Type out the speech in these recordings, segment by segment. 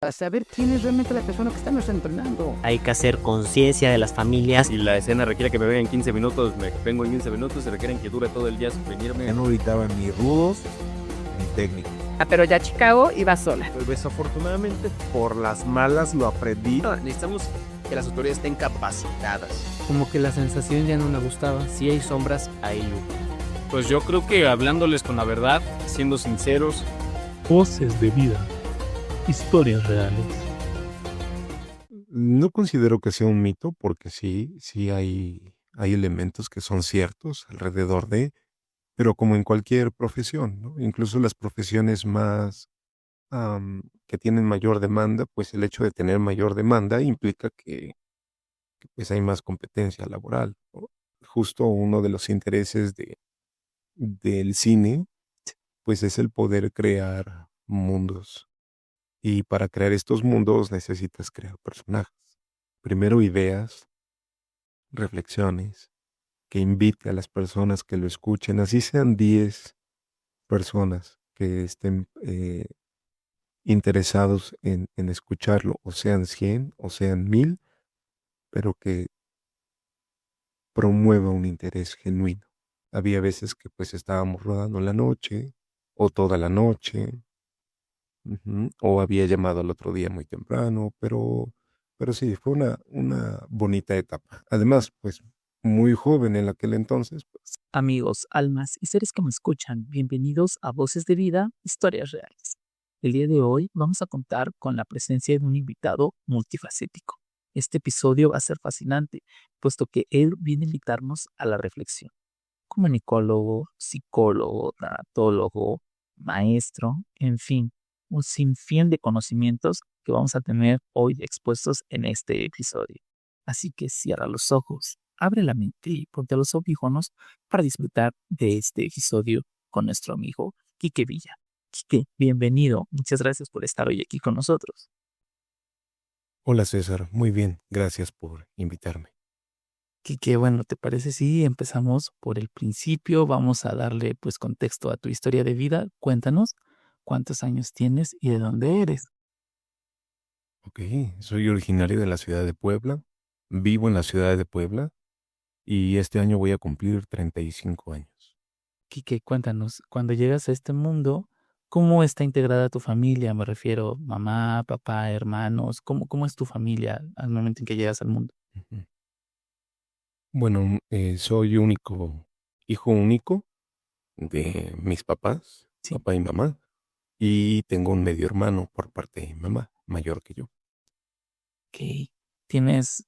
Para saber quién es realmente la persona que estamos entrenando. Hay que hacer conciencia de las familias. Si la escena requiere que me venga en 15 minutos, me vengo en 15 minutos. Si requieren que dure todo el día venirme. Ya no gritaban ni rudos ni técnicos. Pero ya Chicago iba sola. Pues desafortunadamente, por las malas lo aprendí. Necesitamos que las autoridades estén capacitadas. Como que la sensación ya no me gustaba. Si hay sombras, hay luz. Pues yo creo que hablándoles con la verdad, siendo sinceros. Voces de vida. Historias reales. No considero que sea un mito porque sí hay elementos que son ciertos alrededor de, pero como en cualquier profesión, ¿no? Incluso las profesiones más que tienen mayor demanda, pues el hecho de tener mayor demanda implica que, pues hay más competencia laboral, ¿no? Justo uno de los intereses del cine, pues es el poder crear mundos. Y para crear estos mundos necesitas crear personajes. Primero ideas, reflexiones, que invite a las personas que lo escuchen, así sean 10 personas que estén interesados en escucharlo, o sean 100 o sean 1000, pero que promueva un interés genuino. Había veces que pues estábamos rodando en la noche o toda la noche, o había llamado al otro día muy temprano, pero sí, fue una bonita etapa. Además, pues muy joven en aquel entonces. Pues. Amigos, almas y seres que me escuchan, bienvenidos a Voces de Vida, Historias Reales. El día de hoy vamos a contar con la presencia de un invitado multifacético. Este episodio va a ser fascinante, puesto que él viene a invitarnos a la reflexión. Comunicólogo, psicólogo, tanatólogo, maestro, en fin, un sinfín de conocimientos que vamos a tener hoy expuestos en este episodio. Así que cierra los ojos, abre la mente y ponte los audífonos para disfrutar de este episodio con nuestro amigo Quique Villa. Quique, bienvenido. Muchas gracias por estar hoy aquí con nosotros. Hola César, muy bien, gracias por invitarme. Quique, bueno, ¿te parece si empezamos por el principio? Vamos a darle pues contexto a tu historia de vida. Cuéntanos cuántos años tienes y de dónde eres. Ok, soy originario de la ciudad de Puebla, vivo en la ciudad de Puebla y este año voy a cumplir 35 años. Quique, cuéntanos, cuando llegas a este mundo, ¿cómo está integrada tu familia? Me refiero, mamá, papá, hermanos, ¿cómo es tu familia al momento en que llegas al mundo? Ujú. Bueno, soy hijo único de mis papás, Sí. papá y mamá, y tengo un medio hermano por parte de mi mamá, mayor que yo. Ok.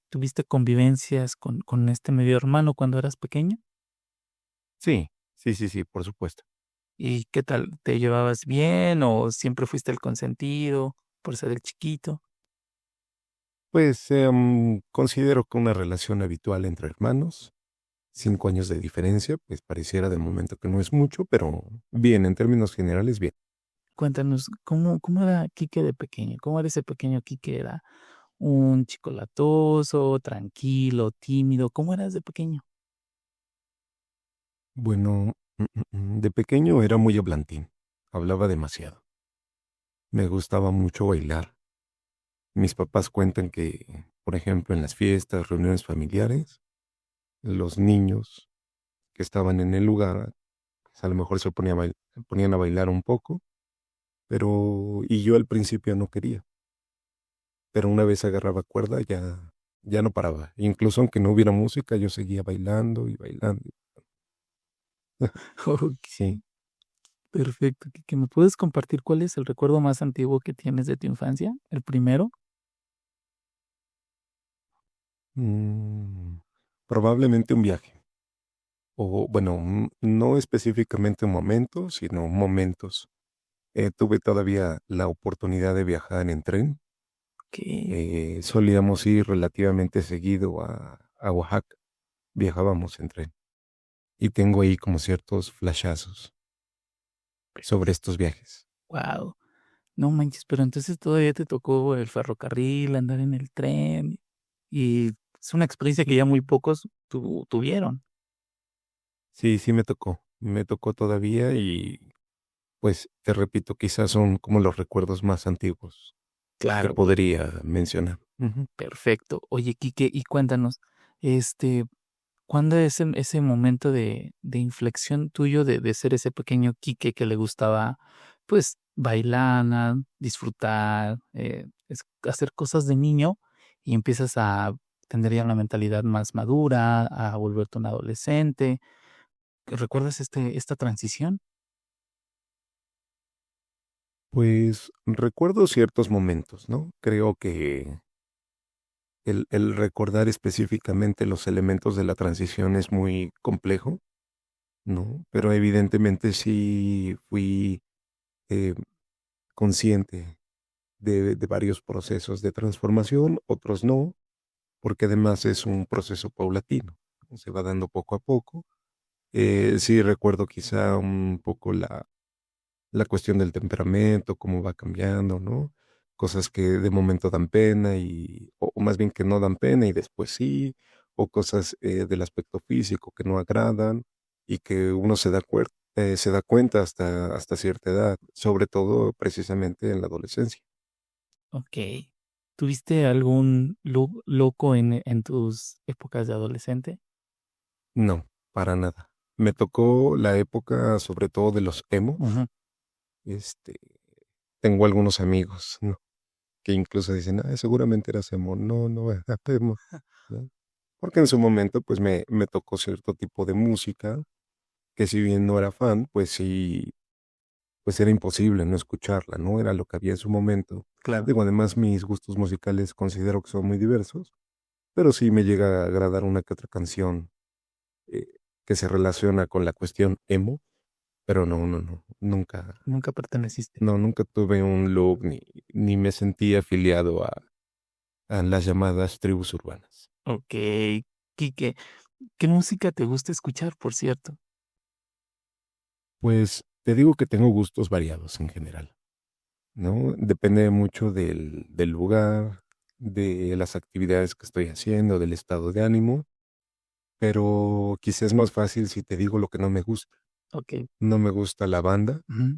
¿Tuviste convivencias con este medio hermano cuando eras pequeño? Sí, por supuesto. ¿Y qué tal? ¿Te llevabas bien o siempre fuiste el consentido por ser el chiquito? Pues considero que una relación habitual entre hermanos, 5 años de diferencia, pues pareciera de momento que no es mucho, pero bien, en términos generales, bien. Cuéntanos, ¿cómo era Quique de pequeño? ¿Cómo era ese pequeño Quique? ¿Era un chico latoso, tranquilo, tímido? ¿Cómo eras de pequeño? Bueno, de pequeño era muy hablantín, hablaba demasiado. Me gustaba mucho bailar. Mis papás cuentan que, por ejemplo, en las fiestas, reuniones familiares, los niños que estaban en el lugar, pues, a lo mejor se ponían a bailar un poco, y yo al principio no quería, pero una vez agarraba cuerda ya no paraba. Incluso aunque no hubiera música, yo seguía bailando y bailando. Ok, Sí. perfecto. Quique, ¿me puedes compartir cuál es el recuerdo más antiguo que tienes de tu infancia? ¿El primero? Mm, Probablemente un viaje. O bueno, no específicamente un momento, sino momentos. Tuve todavía la oportunidad de viajar en tren. Ok. Solíamos ir relativamente seguido a Oaxaca. Viajábamos en tren. Y tengo ahí como ciertos flashazos sobre estos viajes. Wow. No manches, pero entonces todavía te tocó el ferrocarril, andar en el tren. Y es una experiencia que ya muy pocos tuvieron. Sí, me tocó. Me tocó todavía y pues te repito, quizás son como los recuerdos más antiguos. que Claro, podría mencionar. perfecto. Oye, Quique, y cuéntanos, este, ¿cuándo es ese momento de inflexión tuyo de ser ese pequeño Quique que le gustaba, pues, bailar, disfrutar, hacer cosas de niño y empiezas a tener ya una mentalidad más madura, a volverte un adolescente? ¿Recuerdas esta transición? Pues recuerdo ciertos momentos, ¿no? Creo que el recordar específicamente los elementos de la transición es muy complejo, ¿no? Pero evidentemente sí fui eh, consciente de varios procesos de transformación, otros no, porque además es un proceso paulatino, ¿no? Se va dando poco a poco. Sí recuerdo quizá un poco la cuestión del temperamento, cómo va cambiando, ¿no? Cosas que de momento dan pena o más bien que no dan pena y después sí, o cosas del aspecto físico que no agradan y que uno se da cuenta hasta cierta edad, sobre todo precisamente en la adolescencia. Okey. ¿Tuviste algún loco en tus épocas de adolescente? No, para nada. Me tocó la época sobre todo de los emos. Ujú. Este, tengo algunos amigos, ¿no? Que incluso dicen, seguramente eras emo. No, no era emo, ¿no? Porque en su momento, pues me tocó cierto tipo de música, que si bien no era fan, pues sí, pues era imposible no escucharla, ¿no? Era lo que había en su momento. Claro. Digo, además mis gustos musicales considero que son muy diversos, pero sí me llega a agradar una que otra canción eh, que se relaciona con la cuestión emo, pero no, no, no, nunca, Nunca perteneciste. no, nunca tuve un look ni me sentí afiliado a las llamadas tribus urbanas. Okey. Quique, ¿qué música te gusta escuchar, por cierto? Pues te digo que tengo gustos variados en general, ¿no? Depende mucho del lugar, de las actividades que estoy haciendo, del estado de ánimo, pero quizás es más fácil si te digo lo que no me gusta. Okey. No me gusta la banda, Ujú,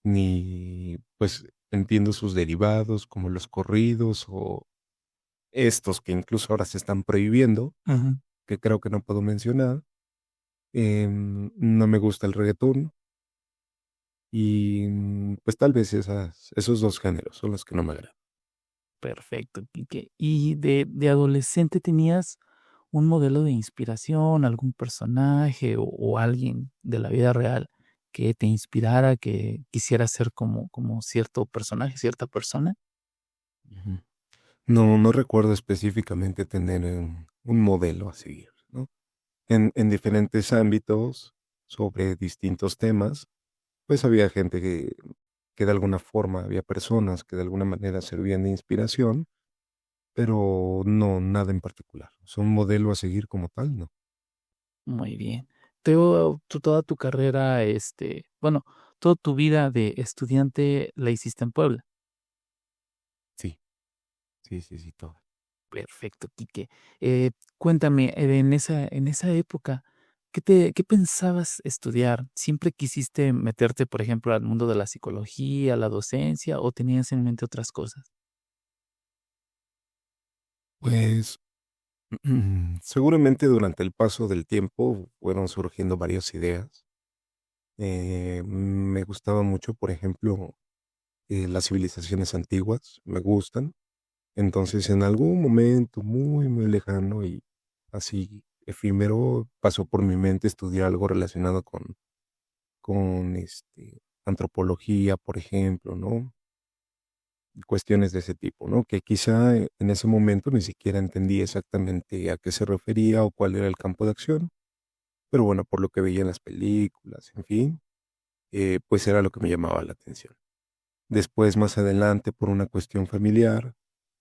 ni pues entiendo sus derivados como los corridos o estos que incluso ahora se están prohibiendo, ujú. que creo que no puedo mencionar. No me gusta el reggaetón y pues tal vez esos dos géneros son los que no me agradan. Perfecto, Quique. ¿Y de adolescente tenías un modelo de inspiración, algún personaje o alguien de la vida real que te inspirara, que quisieras ser como cierto personaje, cierta persona? Ujú. No, no recuerdo específicamente tener un modelo a seguir, ¿no? En diferentes ámbitos, sobre distintos temas, pues había gente que de alguna forma, había personas que de alguna manera servían de inspiración, pero no, nada en particular. O sea, un modelo a seguir como tal, no. Muy bien. Toda tu carrera, bueno, toda tu vida de estudiante la hiciste en Puebla. Sí, sí, sí, sí, todo. Perfecto, Quique. Cuéntame, en esa época, ¿qué pensabas estudiar? ¿Siempre quisiste meterte, por ejemplo, al mundo de la psicología, la docencia, o tenías en mente otras cosas? Pues seguramente durante el paso del tiempo fueron surgiendo varias ideas. Me gustaba mucho, por ejemplo, las civilizaciones antiguas, me gustan. Entonces, en algún momento muy, muy lejano y así efímero, pasó por mi mente estudiar algo relacionado con antropología, por ejemplo, ¿no? Cuestiones de ese tipo, ¿no? Que quizá en ese momento ni siquiera entendí exactamente a qué se refería o cuál era el campo de acción, pero bueno, por lo que veía en las películas, en fin, pues era lo que me llamaba la atención. Después, más adelante, por una cuestión familiar,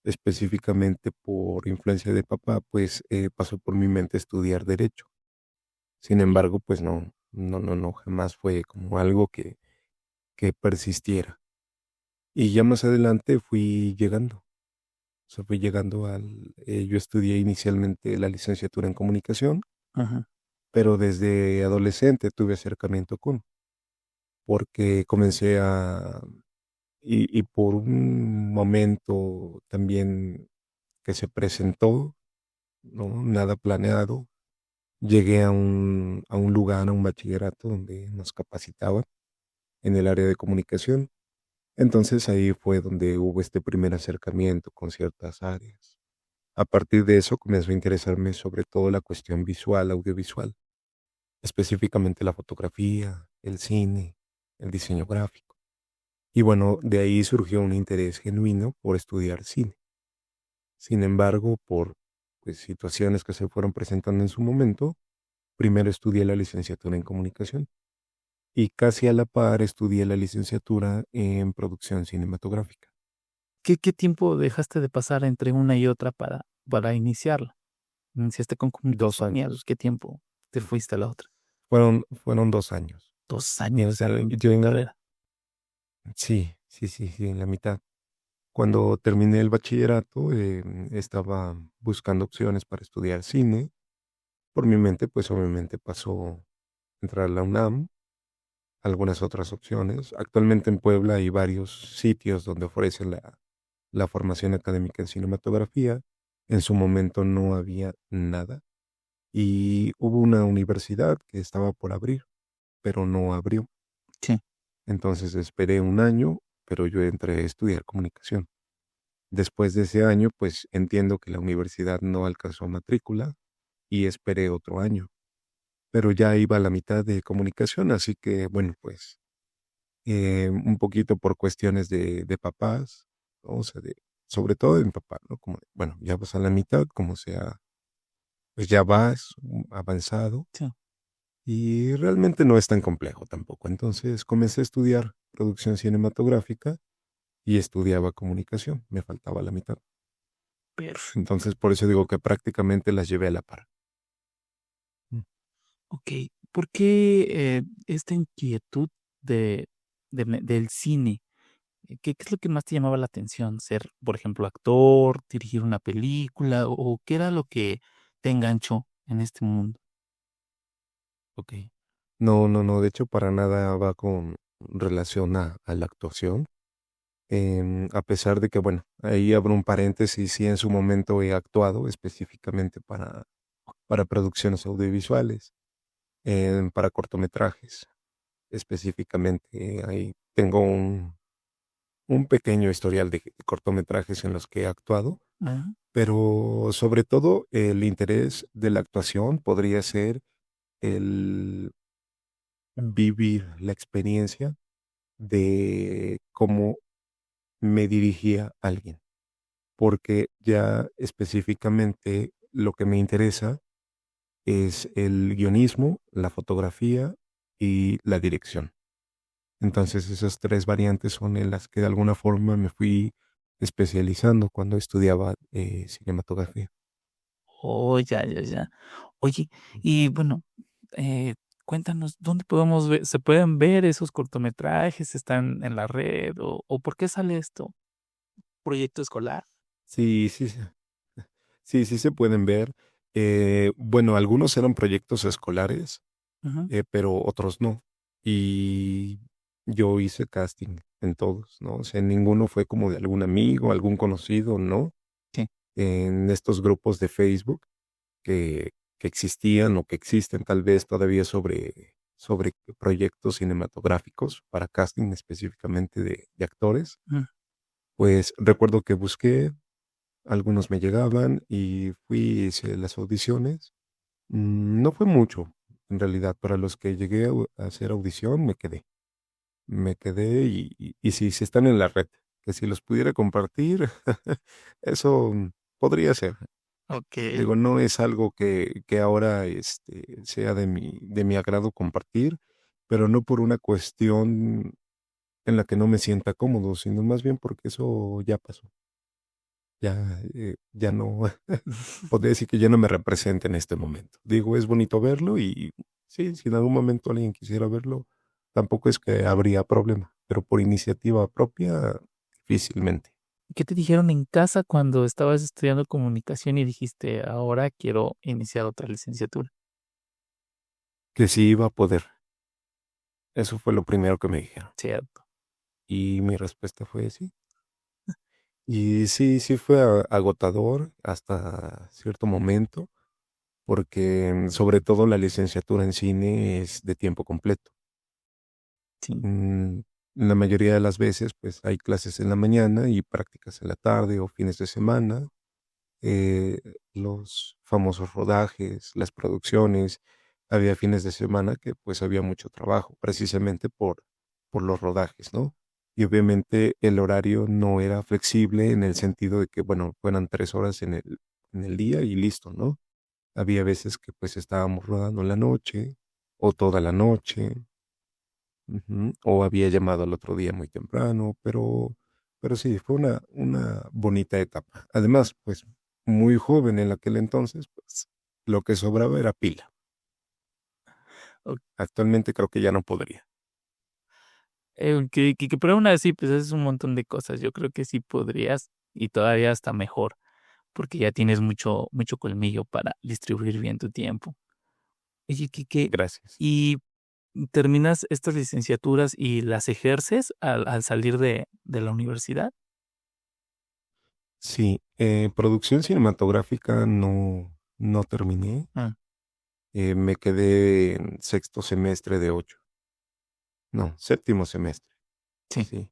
específicamente por influencia de papá, pues pasó por mi mente estudiar derecho. Sin embargo, pues no, no, no, no, jamás fue como algo que persistiera. Y ya más adelante fui llegando, o sea, fui llegando yo estudié inicialmente la licenciatura en comunicación, Ajá. pero desde adolescente tuve acercamiento porque comencé y por un momento también que se presentó, ¿no? Nada planeado, llegué a un lugar, a un bachillerato donde nos capacitaban en el área de comunicación. Entonces ahí fue donde hubo este primer acercamiento con ciertas áreas. A partir de eso comenzó a interesarme sobre todo la cuestión visual, audiovisual, específicamente la fotografía, el cine, el diseño gráfico. Y bueno, de ahí surgió un interés genuino por estudiar cine. Sin embargo, por pues, situaciones que se fueron presentando en su momento, primero estudié la licenciatura en comunicación y casi a la par estudié la licenciatura en producción cinematográfica. ¿Qué tiempo dejaste de pasar entre una y otra para iniciarla? Iniciaste con 2 comunicación y años. ¿qué tiempo te fuiste a la otra? Fueron 2 años. 2 años Yo de en, carrera. sí, en la mitad. Cuando terminé el bachillerato, estaba buscando opciones para estudiar cine. Por mi mente, pues obviamente pasó entrar a la UNAM, algunas otras opciones. Actualmente en Puebla hay varios sitios donde ofrecen la formación académica en cinematografía. En su momento no había nada y hubo una universidad que estaba por abrir, pero no abrió. Sí. Entonces esperé un año, pero yo entré a estudiar comunicación. Después de ese año, pues entiendo que la universidad no alcanzó matrícula y esperé otro año, pero ya iba a la mitad de comunicación, así que bueno, pues un poquito por cuestiones de papás, ¿no? O sea, sobre todo de mi papá, ¿no? Como, bueno, ya vas a la mitad, como sea, pues ya vas avanzado Sí. y realmente no es tan complejo tampoco. Entonces comencé a estudiar producción cinematográfica y estudiaba comunicación, me faltaba la mitad. Perfecto. Entonces por eso digo que prácticamente las llevé a la par. Ok. ¿Por qué esta inquietud del cine? ¿Qué es lo que más te llamaba la atención? ¿Ser, por ejemplo, actor, dirigir una película o qué era lo que te enganchó en este mundo? Ok. No, de hecho para nada va con relación a la actuación. A pesar de que, bueno, ahí abro un paréntesis, sí en su momento he actuado específicamente para producciones audiovisuales, para cortometrajes, específicamente. Ahí tengo un pequeño historial de cortometrajes en los que he actuado, Ah, pero sobre todo el interés de la actuación podría ser el vivir la experiencia de cómo me dirigía alguien, porque ya específicamente lo que me interesa es el guionismo, la fotografía y la dirección. Entonces esas 3 variantes son en las que de alguna forma me fui especializando cuando estudiaba cinematografía. oh, ya. Oye, y bueno, eh, cuéntanos, ¿dónde podemos ver, se pueden ver esos cortometrajes? ¿Están en la red? ¿O por qué sale esto? ¿Proyecto escolar? Sí. Sí se pueden ver. Bueno, algunos eran proyectos escolares, Ujú. pero otros no. Y yo hice casting en todos, ¿no? O sea, ninguno fue como de algún amigo, algún conocido, ¿no? Sí. En estos grupos de Facebook que existían o que existen tal vez todavía sobre proyectos cinematográficos para casting específicamente de actores, Mm. pues recuerdo que busqué, algunos me llegaban y fui, hice las audiciones. No fue mucho, en realidad, para los que llegué a hacer audición, me quedé. Me quedé y si están en la red, que si los pudiera compartir, eso podría ser. Ok. Digo, no es algo que ahora sea de mi agrado compartir, pero no por una cuestión en la que no me sienta cómodo, sino más bien porque eso ya pasó. Ya no, podría decir que ya no me representa en este momento. Digo, es bonito verlo y sí, si en algún momento alguien quisiera verlo, tampoco es que habría problema, pero por iniciativa propia, difícilmente. ¿Qué te dijeron en casa cuando estabas estudiando comunicación y dijiste, ahora quiero iniciar otra licenciatura? Que sí iba a poder. Eso fue lo primero que me dijeron. Cierto. Y mi respuesta fue sí. Y sí, sí fue agotador hasta cierto momento, porque sobre todo la licenciatura en cine es de tiempo completo. Sí. La mayoría de las veces, pues hay clases en la mañana y prácticas en la tarde o fines de semana. eh, los famosos rodajes, las producciones, había fines de semana que pues había mucho trabajo, precisamente por los rodajes, ¿no? Y obviamente el horario no era flexible en el sentido de que, bueno, fueran 3 horas en el día y listo, ¿no? Había veces que pues estábamos rodando en la noche o toda la noche. Ujú. O había llamado al otro día muy temprano, pero sí, fue una bonita etapa. Además, pues muy joven en aquel entonces, pues lo que sobraba era pila. Ok. Actualmente creo que ya no podría. Pero aún así, pues haces un montón de cosas. Yo creo que sí podrías y todavía hasta mejor, porque ya tienes mucho colmillo para distribuir bien tu tiempo. Oye, Quique, Gracias. ¿y terminas estas licenciaturas y las ejerces al salir de la universidad? Sí, producción cinematográfica no terminé. Ah, Me quedé en sexto semestre de 8. No, séptimo semestre. sí. Sí,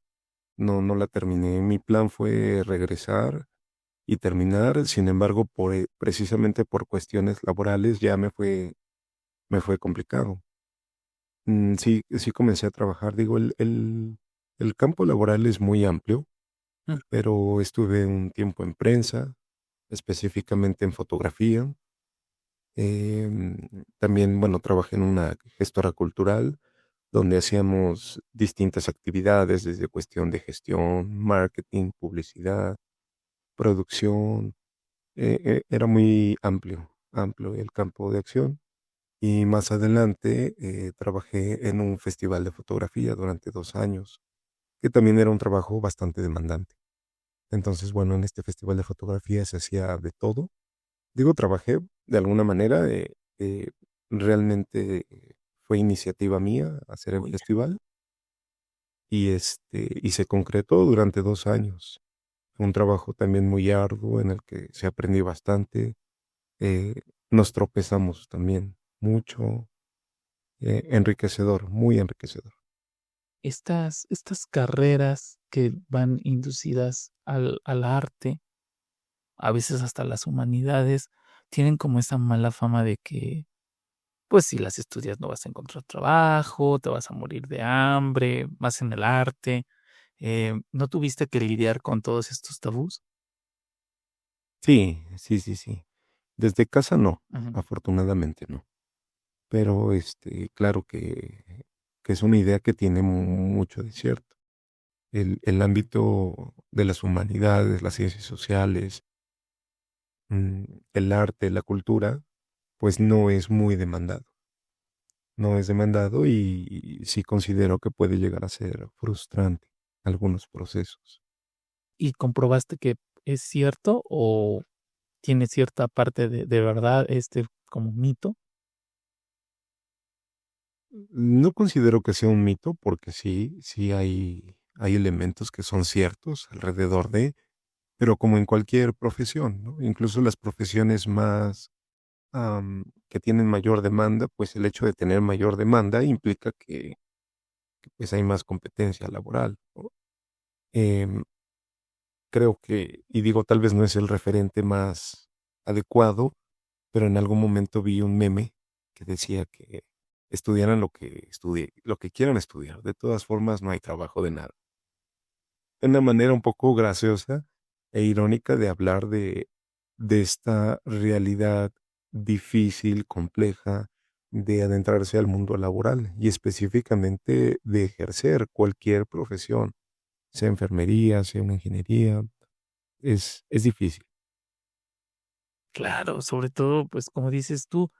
no la terminé. Mi plan fue regresar y terminar. Sin embargo, precisamente por cuestiones laborales ya me fue complicado. Sí, sí comencé a trabajar. Digo, el campo laboral es muy amplio, Mm, pero estuve un tiempo en prensa, específicamente en fotografía. También, bueno, trabajé en una gestora cultural donde hacíamos distintas actividades desde cuestión de gestión, marketing, publicidad, producción. Era muy amplio el campo de acción. Y más adelante trabajé en un festival de fotografía durante 2 años, que también era un trabajo bastante demandante. Entonces, bueno, en este festival de fotografía se hacía de todo. Digo, trabajé de alguna manera, realmente fue iniciativa mía hacer el oye, festival y se concretó durante 2 años. Fue un trabajo también muy arduo en el que se aprendió bastante. eh, Nos tropezamos también mucho. Enriquecedor, muy enriquecedor. estas carreras que van inducidas al arte, a veces hasta las humanidades, tienen como esa mala fama de que, pues si las estudias no vas a encontrar trabajo, te vas a morir de hambre, más en el arte. ¿No tuviste que lidiar con todos estos tabús? Sí, sí, sí, sí. Desde casa no, Ujú. afortunadamente no. Pero claro que es una idea que tiene mucho de cierto. El ámbito de las humanidades, las ciencias sociales, el arte, la cultura, pues no es muy demandado. No es demandado y sí considero que puede llegar a ser frustrante algunos procesos. ¿Y comprobaste que es cierto o tiene cierta parte de verdad como mito? No considero que sea un mito porque sí, sí hay elementos que son ciertos alrededor de, pero como en cualquier profesión, ¿no? Incluso las profesiones más que tienen mayor demanda, pues el hecho de tener mayor demanda implica que, pues hay más competencia laboral, ¿no? Em, Creo que, y digo, tal vez no es el referente más adecuado, pero en algún momento vi un meme que decía que estudiaran lo que quieran estudiar. De todas formas, no hay trabajo de nada. Una manera un poco graciosa e irónica de hablar de esta realidad difícil, compleja, de adentrarse al mundo laboral y específicamente de ejercer cualquier profesión, sea enfermería, sea una ingeniería, es difícil. Claro, sobre todo, pues como dices tú,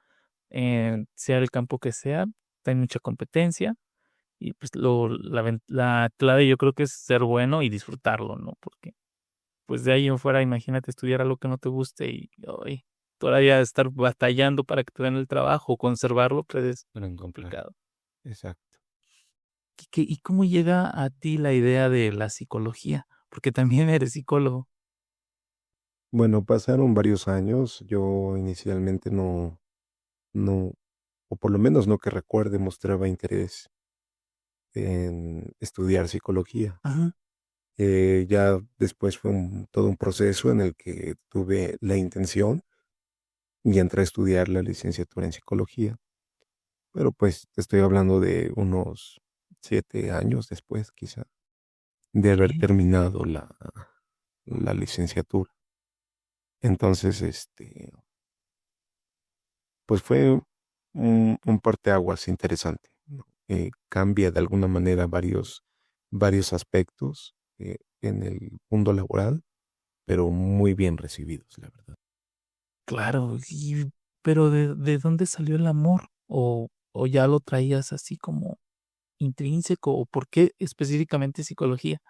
sea el campo que sea, hay mucha competencia y pues la clave yo creo que es ser bueno y disfrutarlo, ¿no? Porque pues de ahí en fuera, imagínate estudiar algo que no te guste y ay, todavía estar batallando para que te den el trabajo o conservarlo, pues es Claro, complicado. exacto. ¿Y cómo llega a ti la idea de la psicología? Porque también eres psicólogo. Bueno, pasaron varios años. Yo inicialmente no, o por lo menos no que recuerde, mostraba interés en estudiar psicología. Ajá. Ya después fue todo un proceso en el que tuve la intención y entré a estudiar la licenciatura en psicología. Pero pues te estoy hablando de unos 7 años después, quizá, de haber Ok. terminado la licenciatura. Entonces, pues fue un parteaguas interesante, ¿no? Cambia de alguna manera varios aspectos en el mundo laboral, pero muy bien recibidos, la verdad. Claro, pero ¿de dónde salió el amor? ¿O ya lo traías así como intrínseco? ¿O por qué específicamente psicología?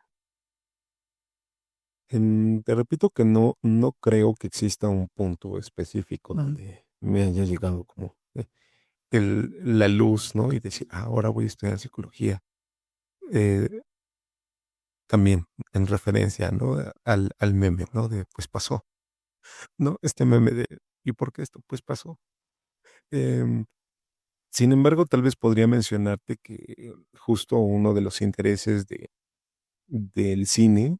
Te repito que no creo que exista un punto específico Ujú. donde me haya llegado como la luz, ¿no? Y decir, ahora voy a estudiar psicología. Eh, También en referencia, ¿no? Al meme, ¿no? De pues pasó, ¿no? Este meme de ¿y por qué esto? Pues pasó. Em, Sin embargo, tal vez podría mencionarte que justo uno de los intereses del cine,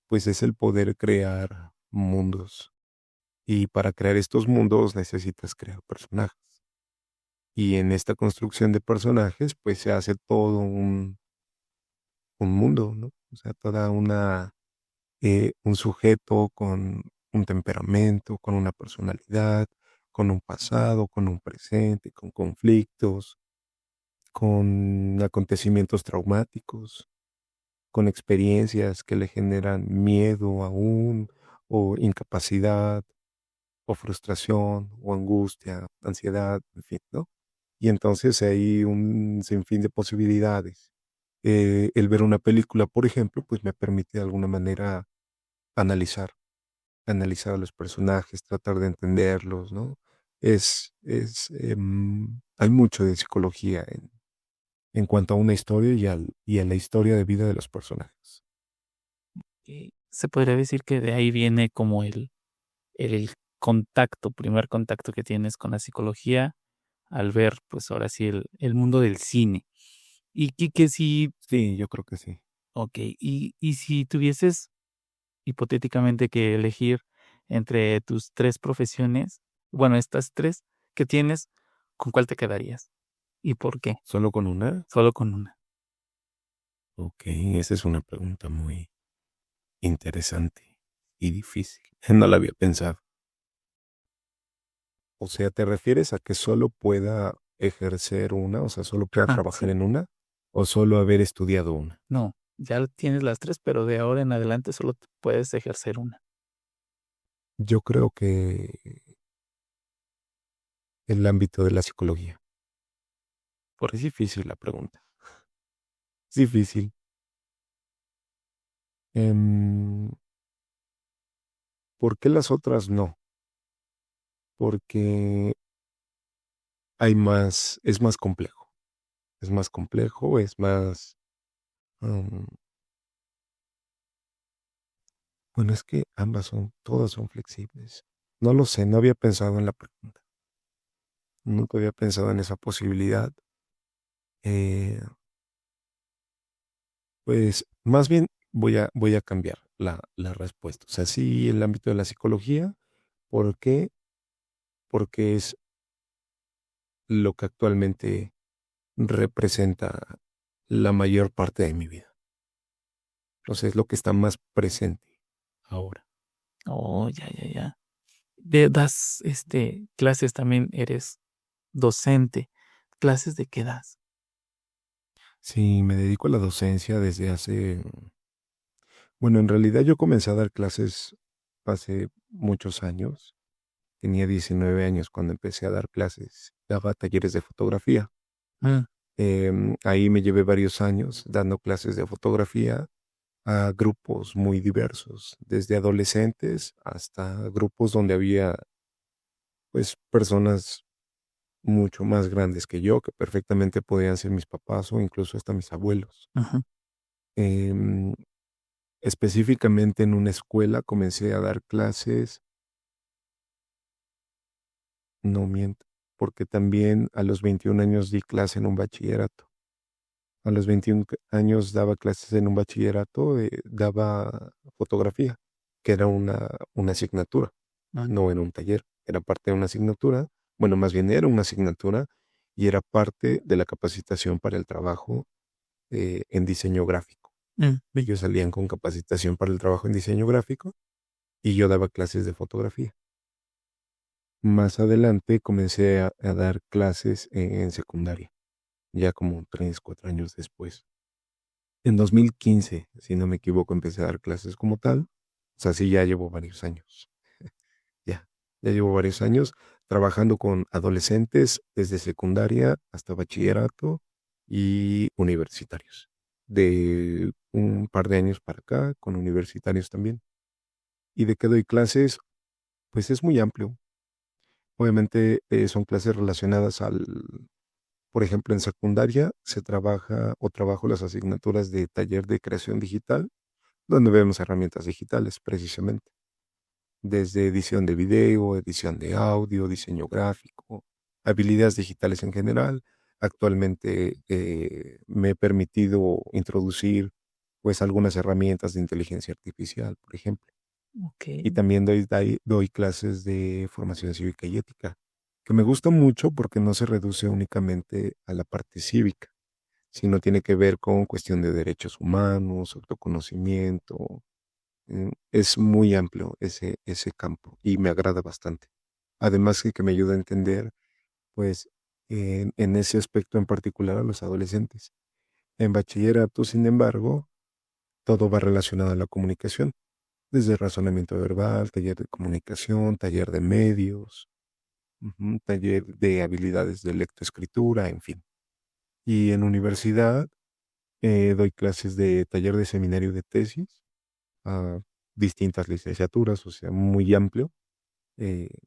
pues es el poder crear mundos. Y para crear estos mundos necesitas crear personajes. Y en esta construcción de personajes, pues se hace todo un mundo, ¿no? O sea, un sujeto con un temperamento, con una personalidad, con un pasado, con un presente, con conflictos, con acontecimientos traumáticos, con experiencias que le generan miedo aún, o incapacidad, o frustración, o angustia, ansiedad, en fin, ¿no? Y entonces hay un sinfín de posibilidades. El ver una película, por ejemplo, pues me permite de alguna manera analizar, analizar a los personajes, tratar de entenderlos, ¿no? Hay mucho de psicología en cuanto a una historia y a la historia de vida de los personajes. Se podría decir que de ahí viene como el contacto, primer contacto que tienes con la psicología al ver, pues ahora sí, el mundo del cine. Y que si, Sí, yo creo que sí. ok, y si tuvieses hipotéticamente que elegir entre tus tres profesiones, bueno, estas tres que tienes, ¿con cuál te quedarías? ¿Y por qué? ¿Solo con una? Solo con una. Ok, esa es una pregunta muy interesante y difícil. No la había pensado. O sea, ¿te refieres a que solo pueda ejercer una? O sea, solo pueda trabajar Sí. en una, o solo haber estudiado una. No, ya tienes las tres, pero de ahora en adelante solo puedes ejercer una. Yo creo que el ámbito de la psicología. Es difícil la pregunta. Es difícil. Em, ¿Por qué las otras no? Porque es más complejo. Es más complejo, am, bueno, es que todas son flexibles. No lo sé, no había pensado en la pregunta. Nunca había pensado en esa posibilidad. Eh, pues más bien voy a cambiar la respuesta. O sea, sí, el ámbito de la psicología. ¿Por qué? Porque es lo que actualmente representa la mayor parte de mi vida. O sea, es lo que está más presente ahora. Oh, ya. Das, clases también, eres docente. ¿Clases de qué das? Sí, me dedico a la docencia bueno, en realidad yo comencé a dar clases hace muchos años. Tenía 19 años cuando empecé a dar clases. Daba talleres de fotografía. Mm, Ahí me llevé varios años dando clases de fotografía a grupos muy diversos, desde adolescentes hasta grupos donde había pues personas mucho más grandes que yo, que perfectamente podían ser mis papás o incluso hasta mis abuelos. Ajá. Em, Específicamente en una escuela comencé a dar clases, no miento, porque también a los 21 años di clase en un bachillerato. A los 21 años daba clases en un bachillerato, daba fotografía, que era una asignatura, Ah, no era un taller, era parte de una asignatura, bueno, más bien era una asignatura y era parte de la capacitación para el trabajo en diseño gráfico. Ellos salían con capacitación para el trabajo en diseño gráfico y yo daba clases de fotografía. Más adelante comencé a dar clases en secundaria, ya como 3, 4 años después. En 2015, si no me equivoco, empecé a dar clases como tal. O sea, sí, ya llevo varios años. Ya, ya llevo varios años trabajando con adolescentes desde secundaria hasta bachillerato y universitarios. De un par de años para acá, con universitarios también. ¿Y de qué doy clases? Pues es muy amplio. Obviamente son clases relacionadas por ejemplo, en secundaria se trabaja o trabajo las asignaturas de taller de creación digital, donde vemos herramientas digitales precisamente, desde edición de video, edición de audio, diseño gráfico, habilidades digitales en general. Actualmente me he permitido introducir pues algunas herramientas de inteligencia artificial, por ejemplo. Y ok. también doy clases de formación cívica y ética, que me gusta mucho porque no se reduce únicamente a la parte cívica, sino tiene que ver con cuestión de derechos humanos, autoconocimiento. Es muy amplio ese campo y me agrada bastante. Además que me ayuda a entender, pues, en ese aspecto en particular a los adolescentes. En bachillerato, sin embargo, todo va relacionado a la comunicación, desde razonamiento verbal, taller de comunicación, taller de medios, taller de habilidades de lectoescritura, en fin. Y en universidad doy clases de taller de seminario de tesis a distintas licenciaturas, o sea, muy amplio,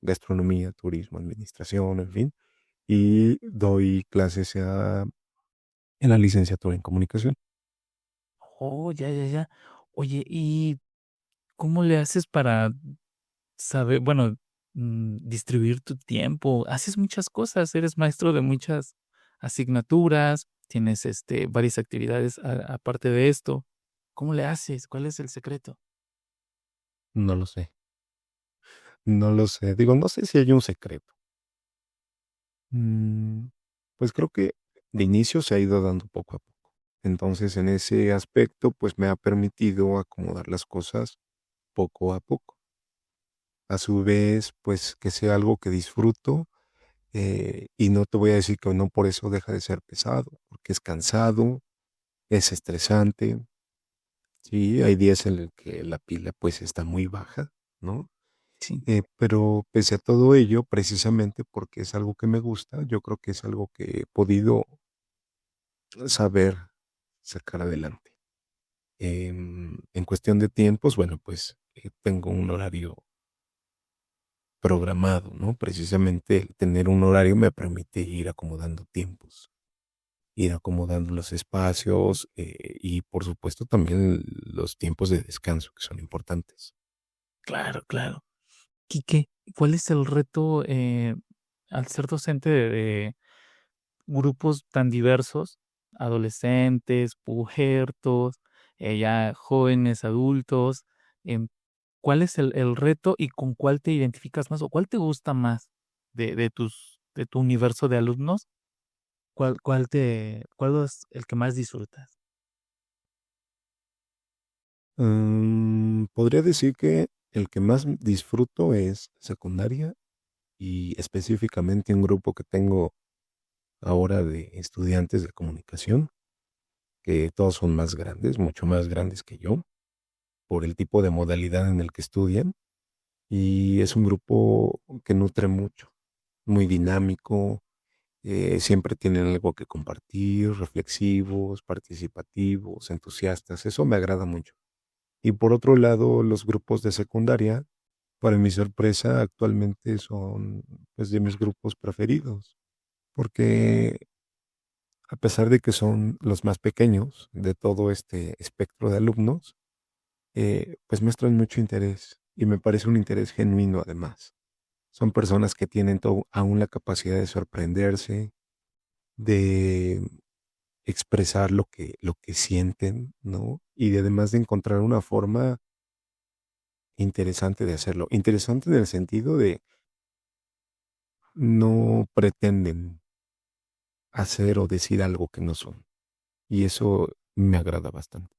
gastronomía, turismo, administración, en fin. Y doy clases en la licenciatura en comunicación. Oh, ya, ya, ya. Oye, ¿y cómo le haces para saber, bueno, distribuir tu tiempo? Haces muchas cosas, eres maestro de muchas asignaturas, tienes varias actividades aparte de esto. ¿Cómo le haces? ¿Cuál es el secreto? No lo sé, no lo sé. Digo, no sé si hay un secreto. Mm, pues creo que de inicio se ha ido dando poco a poco. Entonces, en ese aspecto, pues me ha permitido acomodar las cosas poco a poco. A su vez, pues que sea algo que disfruto y no te voy a decir que no por eso deja de ser pesado, porque es cansado, es estresante. Sí, hay días en el que la pila pues está muy baja, ¿no? Sí. Pero pese a todo ello, precisamente porque es algo que me gusta, yo creo que es algo que he podido saber sacar adelante. En cuestión de tiempos, bueno, pues tengo un horario programado, ¿no? Precisamente el tener un horario me permite ir acomodando tiempos, ir acomodando los espacios y por supuesto también los tiempos de descanso que son importantes. Claro, claro. Quique, ¿cuál es el reto al ser docente de grupos tan diversos, adolescentes, pubertos, ya jóvenes, adultos? em, ¿Cuál es el reto y con cuál te identificas más o cuál te gusta más de tu universo de alumnos? ¿Cuál es el que más disfrutas? Podría decir que el que más disfruto es secundaria y específicamente un grupo que tengo ahora de estudiantes de comunicación, que todos son más grandes, mucho más grandes que yo, por el tipo de modalidad en el que estudian. Y es un grupo que nutre mucho, muy dinámico, siempre tienen algo que compartir, reflexivos, participativos, entusiastas. Eso me agrada mucho. Y por otro lado, los grupos de secundaria, para mi sorpresa, actualmente son pues, de mis grupos preferidos. porque a pesar de que son los más pequeños de todo este espectro de alumnos, pues muestran mucho interés y me parece un interés genuino además. Son personas que tienen aún la capacidad de sorprenderse, de expresar lo que sienten, ¿no? Y además de encontrar una forma interesante de hacerlo. Interesante en el sentido de no pretenden hacer o decir algo que no son. Y eso me agrada bastante.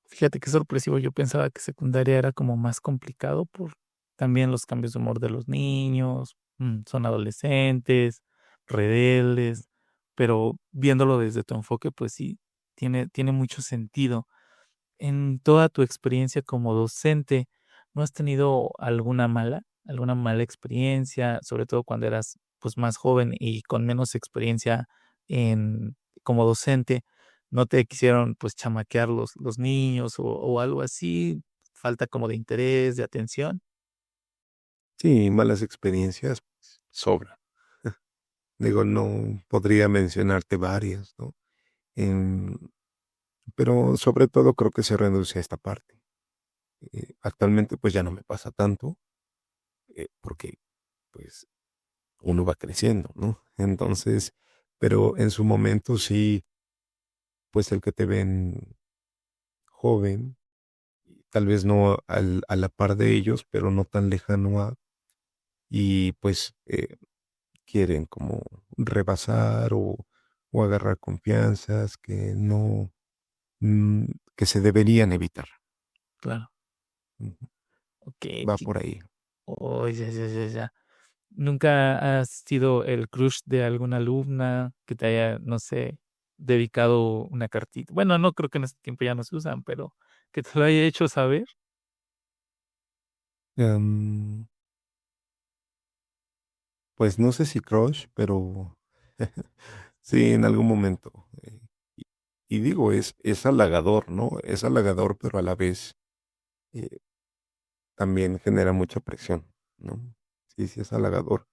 Fíjate qué sorpresivo. Yo pensaba que secundaria era como más complicado por también los cambios de humor de los niños. Son adolescentes, rebeldes, pero viéndolo desde tu enfoque, pues sí, tiene mucho sentido. En toda tu experiencia como docente, ¿no has tenido alguna mala experiencia, sobre todo cuando eras pues más joven y con menos experiencia como docente? ¿No te quisieron pues chamaquear los niños o algo así? ¿Falta como de interés, de atención? Sí, malas experiencias, pues, sobra. Digo, no podría mencionarte varias, ¿no? Em, pero sobre todo creo que se reduce a esta parte. Actualmente pues ya no me pasa tanto, porque pues uno va creciendo, ¿no? Entonces, pero en su momento sí, pues el que te ven joven, tal vez no a la par de ellos, pero no tan lejano a, y pues quieren como rebasar o agarrar confianzas que no, que se deberían evitar. Claro. Ujú. Ok. Va por ahí. Oh, ya. ¿Nunca has sido el crush de alguna alumna que te haya, no sé, dedicado una cartita? Bueno, no creo que en este tiempo ya no se usan, pero que te lo haya hecho saber. Em, pues no sé si crush, pero sí, en algún momento. Y, y digo, es halagador, ¿no? Es halagador, pero a la vez eh, también genera mucha presión, ¿no? Sí, sí es halagador.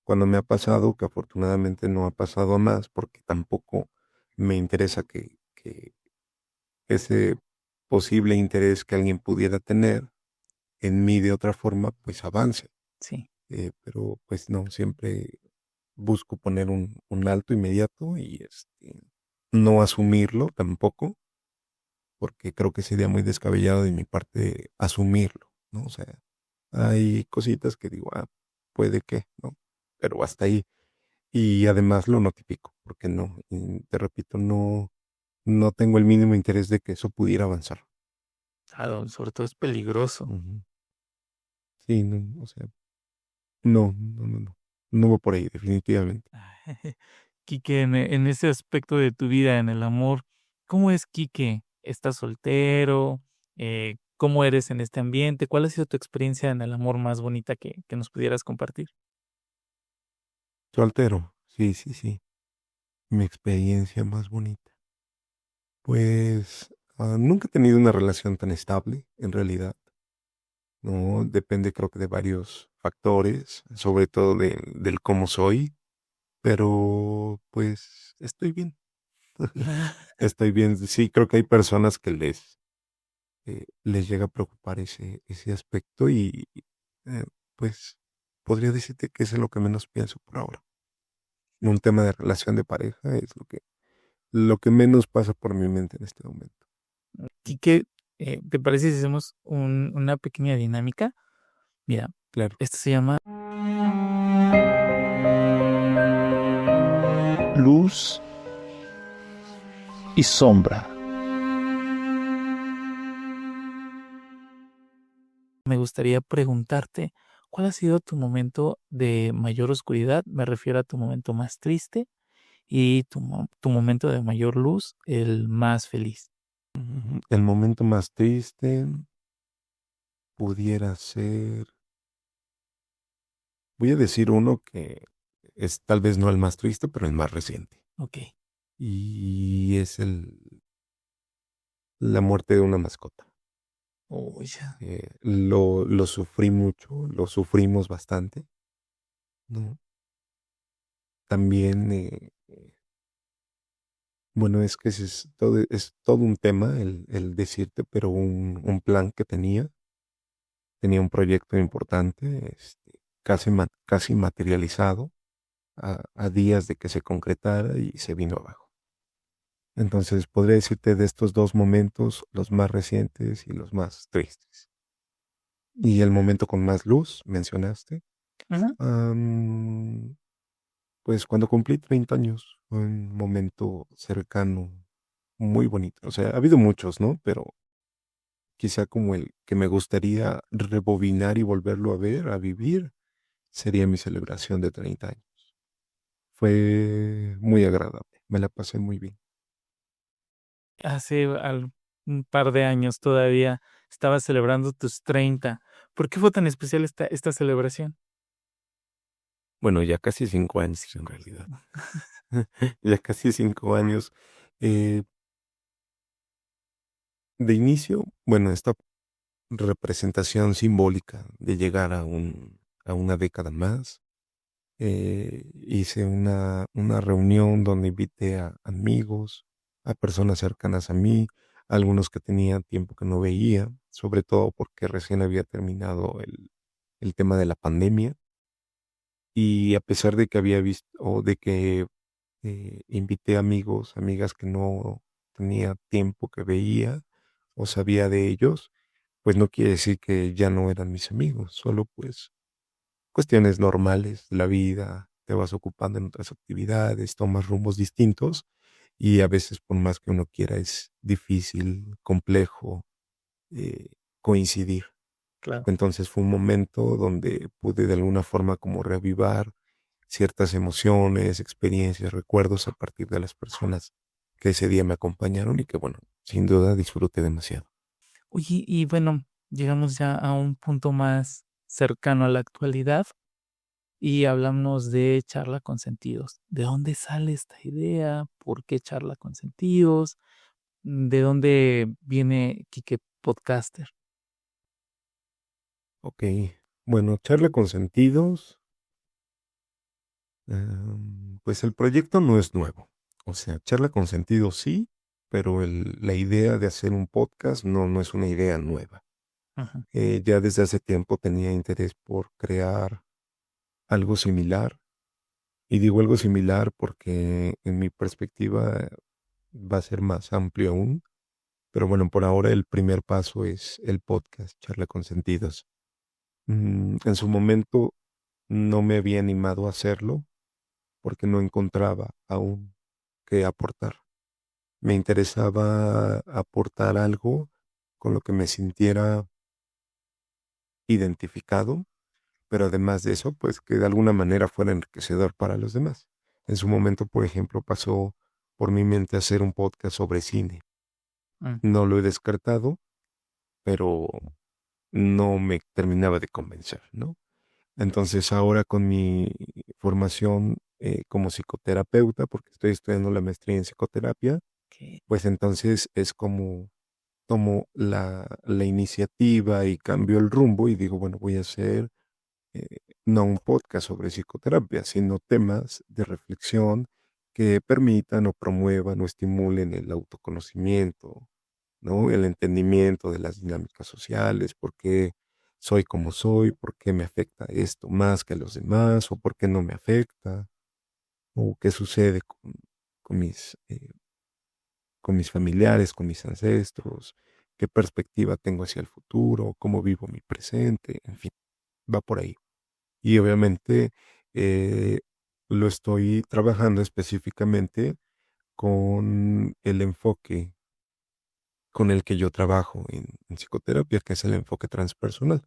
Cuando me ha pasado, que afortunadamente no ha pasado más, porque tampoco me interesa que ese posible interés que alguien pudiera tener en mí de otra forma, pues avance. Sí, Pero pues no, siempre busco poner un alto inmediato y no asumirlo tampoco, porque creo que sería muy descabellado de mi parte asumirlo, ¿no? O sea, hay cositas que digo, puede que, ¿no? Pero hasta ahí. Y además lo notifico, porque no, y te repito, no tengo el mínimo interés de que eso pudiera avanzar. claro, sobre todo es peligroso. Ujú. Sí, no, o sea, no. No va por ahí, definitivamente. Quique, en ese aspecto de tu vida, en el amor, ¿cómo es Quique? ¿Estás soltero? ¿Cómo eres en este ambiente? ¿Cuál ha sido tu experiencia en el amor más bonita que nos pudieras compartir? Soltero, sí, sí, sí. Mi experiencia más bonita. Pues nunca he tenido una relación tan estable, en realidad. No, depende creo que de varios factores, sobre todo del cómo soy, pero pues estoy bien. Estoy bien. Sí, creo que hay personas que les llega a preocupar ese aspecto y eh, pues podría decirte que eso es lo que menos pienso por ahora. Un tema de relación de pareja es lo que menos pasa por mi mente en este momento. Quique, ¿te parece si hacemos una pequeña dinámica? Mira, Claro. esto se llama Luz y sombra. Me gustaría preguntarte, ¿cuál ha sido tu momento de mayor oscuridad? Me refiero a tu momento más triste y tu momento de mayor luz, el más feliz. El momento más triste pudiera ser, voy a decir uno que es tal vez no el más triste, pero el más reciente. Ok. Y es la muerte de una mascota. Uy, ya. Lo sufrí mucho, lo sufrimos bastante, ¿no? también, bueno, es que ese es todo un tema el decirte, pero un plan que tenía un proyecto importante, casi materializado, a días de que se concretara y se vino abajo. Entonces, podría decirte de estos dos momentos, los más recientes y los más tristes. Y el momento con más luz, mencionaste. Ujú. Pues cuando cumplí 30 años, fue un momento cercano, muy bonito. O sea, ha habido muchos, ¿no? Pero quizá como el que me gustaría rebobinar y volverlo a ver, a vivir, sería mi celebración de 30 años. Fue muy agradable, me la pasé muy bien. Hace un par de años todavía estabas celebrando tus 30. ¿Por qué fue tan especial esta celebración? Bueno, ya casi 5 años en realidad. Ya casi 5 años. Eh, de inicio, bueno, esta representación simbólica de llegar a una década más. Hice una reunión donde invité a amigos, a personas cercanas a mí, algunos que tenía tiempo que no veía, sobre todo porque recién había terminado el tema de la pandemia. Y a pesar de que había visto, o de que invité amigos, amigas que no tenía tiempo que veía o sabía de ellos, pues no quiere decir que ya no eran mis amigos, solo pues cuestiones normales de la vida, te vas ocupando en otras actividades, tomas rumbos distintos y a veces por más que uno quiera es difícil, complejo eh, coincidir. Claro. Entonces fue un momento donde pude de alguna forma como reavivar ciertas emociones, experiencias, recuerdos a partir de las personas que ese día me acompañaron y que bueno, sin duda disfruté demasiado. Oye, y bueno, llegamos ya a un punto más cercano a la actualidad y hablamos de charla con sentidos. ¿De dónde sale esta idea? ¿Por qué charla con sentidos? ¿De dónde viene Quique Podcaster? Ok, bueno, charla con sentidos. Pues el proyecto no es nuevo. O sea, charla con sentido sí, pero la idea de hacer un podcast no es una idea nueva. Ajá. Ya desde hace tiempo tenía interés por crear algo similar. Y digo algo similar porque en mi perspectiva va a ser más amplio aún. Pero bueno, por ahora el primer paso es el podcast, charla con sentidos. En su momento no me había animado a hacerlo porque no encontraba aún qué aportar. Me interesaba aportar algo con lo que me sintiera identificado, pero además de eso, pues que de alguna manera fuera enriquecedor para los demás. En su momento, por ejemplo, pasó por mi mente hacer un podcast sobre cine. Mm. No lo he descartado, pero no me terminaba de convencer, ¿no? Entonces ahora con mi formación como psicoterapeuta, porque estoy estudiando la maestría en psicoterapia, Ok. pues entonces es como tomo la iniciativa y cambio el rumbo y digo, bueno, voy a hacer eh, no un podcast sobre psicoterapia, sino temas de reflexión que permitan o promuevan o estimulen el autoconocimiento, ¿no? El entendimiento de las dinámicas sociales, por qué soy como soy, por qué me afecta esto más que a los demás, o por qué no me afecta, o qué sucede con con mis familiares, con mis ancestros, qué perspectiva tengo hacia el futuro, cómo vivo mi presente, en fin, va por ahí. Y obviamente eh, lo estoy trabajando específicamente con el enfoque con el que yo trabajo en psicoterapia, que es el enfoque transpersonal.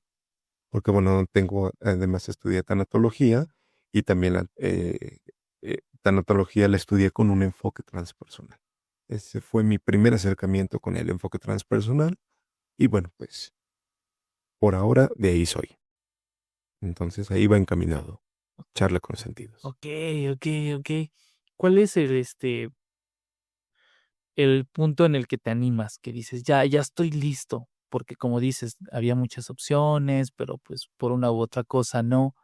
Porque bueno, tengo, además estudié tanatología y también tanatología la estudié con un enfoque transpersonal. Ese fue mi primer acercamiento con el enfoque transpersonal y bueno, pues por ahora de ahí soy. Entonces ahí va encaminado. Charla con sentidos. Ok, ok, ok. ¿Cuál es el punto en el que te animas? Que dices, ya estoy listo. Porque como dices, había muchas opciones, pero pues por una u otra cosa no.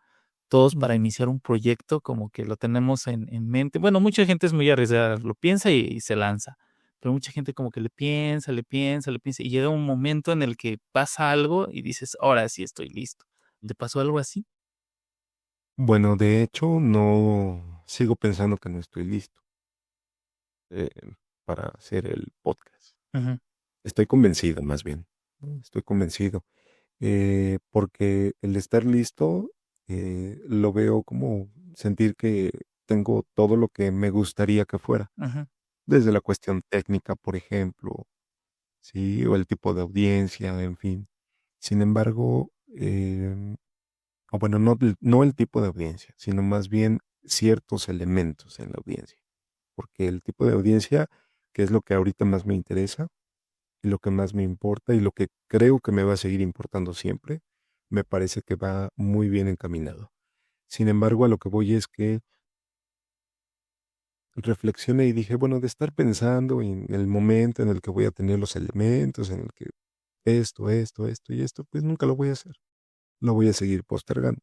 todos para iniciar un proyecto como que lo tenemos en mente. Bueno, mucha gente es muy arriesgada, lo piensa y se lanza, pero mucha gente como que le piensa, y llega un momento en el que pasa algo y dices, ahora sí estoy listo. ¿Te pasó algo así? Bueno, de hecho, no sigo pensando que no estoy listo eh, para hacer el podcast. Ujú, Estoy convencido, más bien. ¿No? Estoy convencido. Porque el estar listo lo veo como sentir que tengo todo lo que me gustaría que fuera. ujú, Desde la cuestión técnica, por ejemplo, sí, o el tipo de audiencia, en fin. Sin embargo, o bueno, no el tipo de audiencia, sino más bien ciertos elementos en la audiencia. Porque el tipo de audiencia, que es lo que ahorita más me interesa y lo que más me importa y lo que creo que me va a seguir importando siempre, me parece que va muy bien encaminado. Sin embargo, a lo que voy es que reflexioné y dije, bueno, de estar pensando en el momento en el que voy a tener los elementos, en el que esto y esto, pues nunca lo voy a hacer. Lo voy a seguir postergando.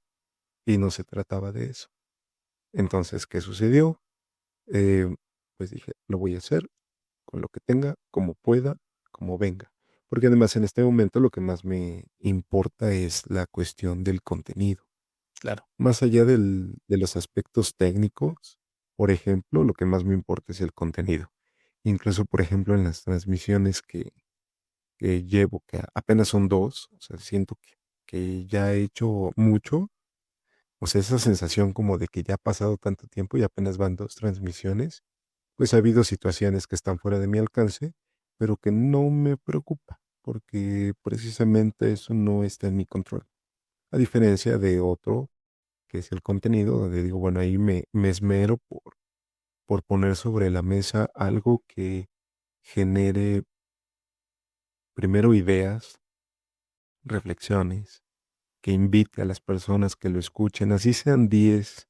Y no se trataba de eso. Entonces, ¿qué sucedió? Eh, pues dije, lo voy a hacer con lo que tenga, como pueda, como venga. Porque además en este momento lo que más me importa es la cuestión del contenido. claro. Más allá de los aspectos técnicos, por ejemplo, lo que más me importa es el contenido. Incluso, por ejemplo, en las transmisiones que llevo, que apenas son dos, o sea, siento que ya he hecho mucho. O sea, esa sensación como de que ya ha pasado tanto tiempo y apenas van dos transmisiones, pues ha habido situaciones que están fuera de mi alcance, pero que no me preocupa, porque precisamente eso no está en mi control. A diferencia de otro, que es el contenido, donde digo, bueno, ahí me esmero por poner sobre la mesa algo que genere primero ideas, reflexiones, que invite a las personas que lo escuchen, así sean 10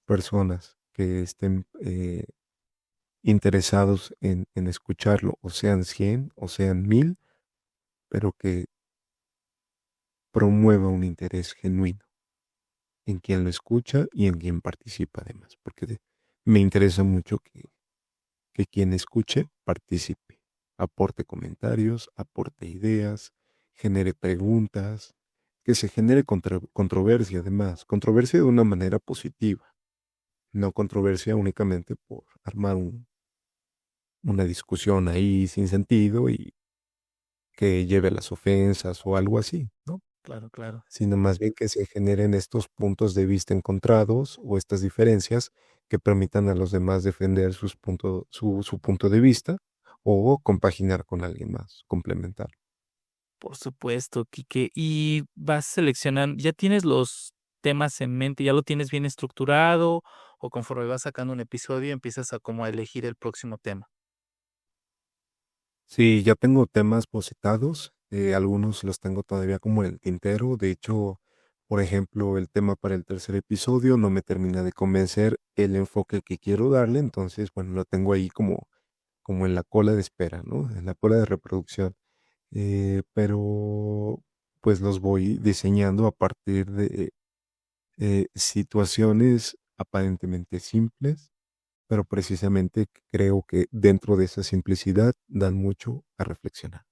personas que estén interesados en escucharlo, o sean 100 o sean 1000, pero que promueva un interés genuino en quien lo escucha y en quien participa además, porque me interesa mucho que quien escuche participe, aporte comentarios, aporte ideas, genere preguntas, que se genere controversia además, controversia de una manera positiva, no controversia únicamente por armar una discusión ahí sin sentido y que lleve a las ofensas o algo así, ¿no? Claro, claro. Sino más bien que se generen estos puntos de vista encontrados o estas diferencias que permitan a los demás defender su punto de vista o compaginar con alguien más, complementar. Por supuesto, Quique. Y vas seleccionando, ¿ya tienes los temas en mente? ¿Ya lo tienes bien estructurado? ¿O conforme vas sacando un episodio empiezas a como a elegir el próximo tema? Sí, ya tengo temas bocetados, algunos los tengo todavía como en el tintero. De hecho, por ejemplo, el tema para el tercer episodio no me termina de convencer el enfoque que quiero darle, entonces, bueno, lo tengo ahí como en la cola de espera, ¿no? En la cola de reproducción. Pero pues los voy diseñando a partir de situaciones aparentemente simples, pero precisamente creo que dentro de esa simplicidad dan mucho a reflexionar.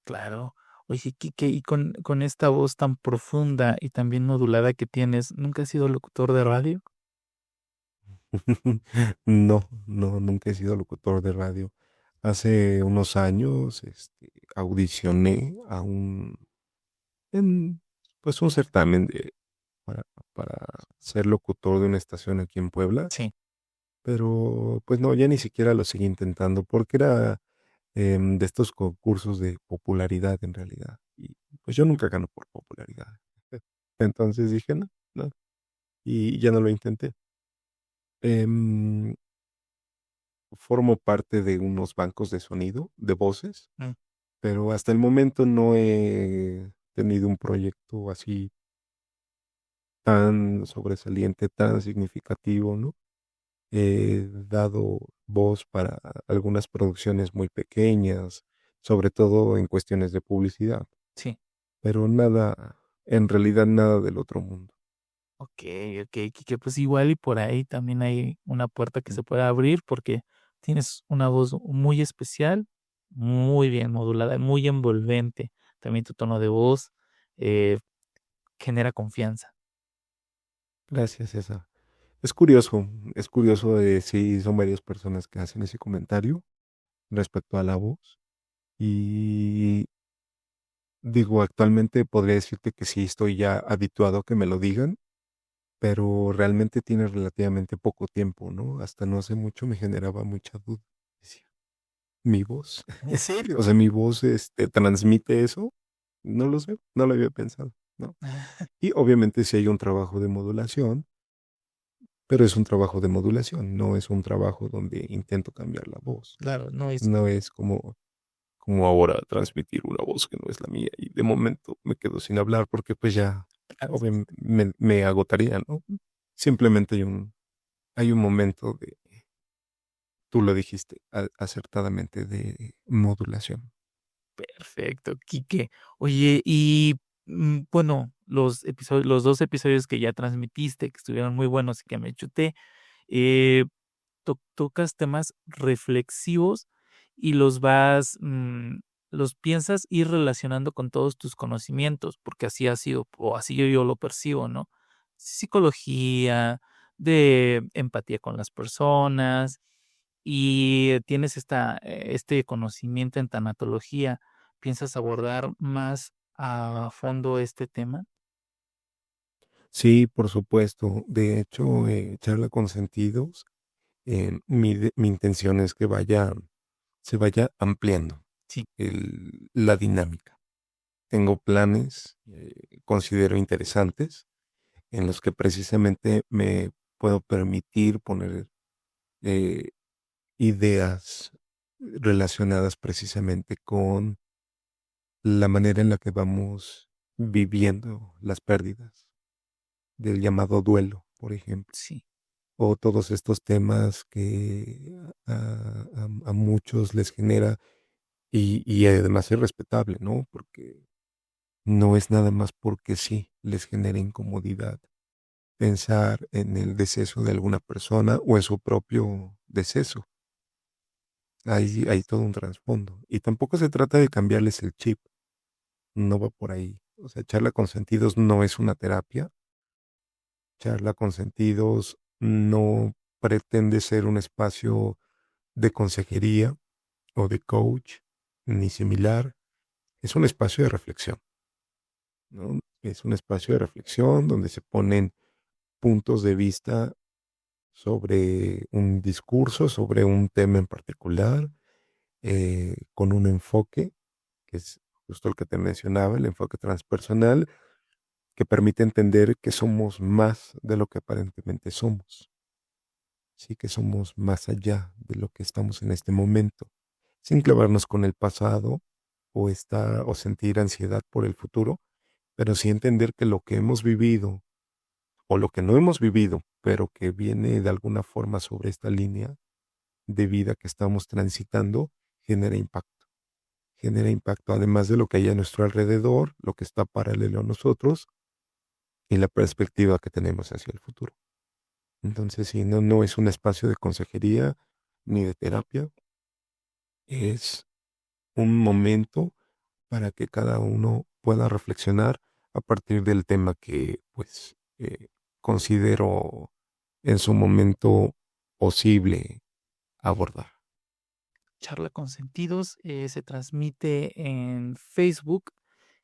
Claro. Oye, Quique, y con esta voz tan profunda y también modulada que tienes, ¿nunca has sido locutor de radio? No, no, nunca he sido locutor de radio. Hace unos años, audicioné en, pues un certamen para, para ser locutor de una estación aquí en Puebla, Sí. pero pues no, ya ni siquiera lo seguí intentando porque era de estos concursos de popularidad en realidad. Y pues yo nunca gano por popularidad. Entonces dije, no, no, y ya no lo intenté. Em, Formo parte de unos bancos de sonido, de voces, Mm, pero hasta el momento no he tenido un proyecto así tan sobresaliente, tan significativo, ¿no? He dado voz para algunas producciones muy pequeñas, sobre todo en cuestiones de publicidad, sí. pero nada, en realidad nada del otro mundo. Ok, ok, Quique, pues igual y por ahí también hay una puerta que se puede abrir porque tienes una voz muy especial, muy bien modulada, muy envolvente. También tu tono de voz eh, genera confianza. Gracias, César. Es curioso de sí, son varias personas que hacen ese comentario respecto a la voz. Y digo, actualmente podría decirte que sí estoy ya habituado a que me lo digan, pero realmente tiene relativamente poco tiempo, ¿no? Hasta no hace mucho me generaba mucha duda. Decía, ¿mi voz? ¿En serio? O sea, ¿mi voz transmite eso? No lo sé, no lo había pensado, ¿no? Y obviamente sí hay un trabajo de modulación, pero es un trabajo de modulación, no es un trabajo donde intento cambiar la voz. Claro, no es. No es como ahora transmitir una voz que no es la mía y de momento me quedo sin hablar porque pues ya obviamente me agotaría, ¿no? Simplemente hay un momento de, tú lo dijiste acertadamente, de modulación. Perfecto, Quique. Oye, y bueno, los 2 episodios que ya transmitiste, que estuvieron muy buenos y que me chuté, eh, tocas temas reflexivos y los piensas ir relacionando con todos tus conocimientos, porque así ha sido, o así yo lo percibo, ¿no? Psicología, de empatía con las personas, y tienes este conocimiento en tanatología. ¿Piensas abordar más a fondo este tema? Sí, por supuesto. De hecho, charla con sentidos, mi intención es que se vaya ampliando Sí. la dinámica. Tengo planes, considero interesantes, en los que precisamente me puedo permitir poner eh, ideas relacionadas precisamente con la manera en la que vamos viviendo las pérdidas, del llamado duelo, por ejemplo, Sí. o todos estos temas que a muchos les genera, y además es respetable, ¿no? Porque no es nada más porque sí les genera incomodidad pensar en el deceso de alguna persona o en su propio deceso. Hay todo un trasfondo. Y tampoco se trata de cambiarles el chip, no va por ahí. O sea, charla con sentidos no es una terapia. Charla con sentidos no pretende ser un espacio de consejería o de coach, ni similar. Es un espacio de reflexión, ¿no? Es un espacio de reflexión donde se ponen puntos de vista sobre un discurso, sobre un tema en particular, con un enfoque, que es justo el que te mencionaba, el enfoque transpersonal, que permite entender que somos más de lo que aparentemente somos. Sí, que somos más allá de lo que estamos en este momento, sin clavarnos con el pasado o sentir ansiedad por el futuro, pero sí entender que lo que hemos vivido o lo que no hemos vivido, pero que viene de alguna forma sobre esta línea de vida que estamos transitando, genera impacto. Genera impacto además de lo que hay a nuestro alrededor, lo que está paralelo a nosotros y la perspectiva que tenemos hacia el futuro. Entonces, sí, no es un espacio de consejería ni de terapia, es un momento para que cada uno pueda reflexionar a partir del tema que, pues, considero en su momento posible abordar. Charla con sentidos se transmite en Facebook.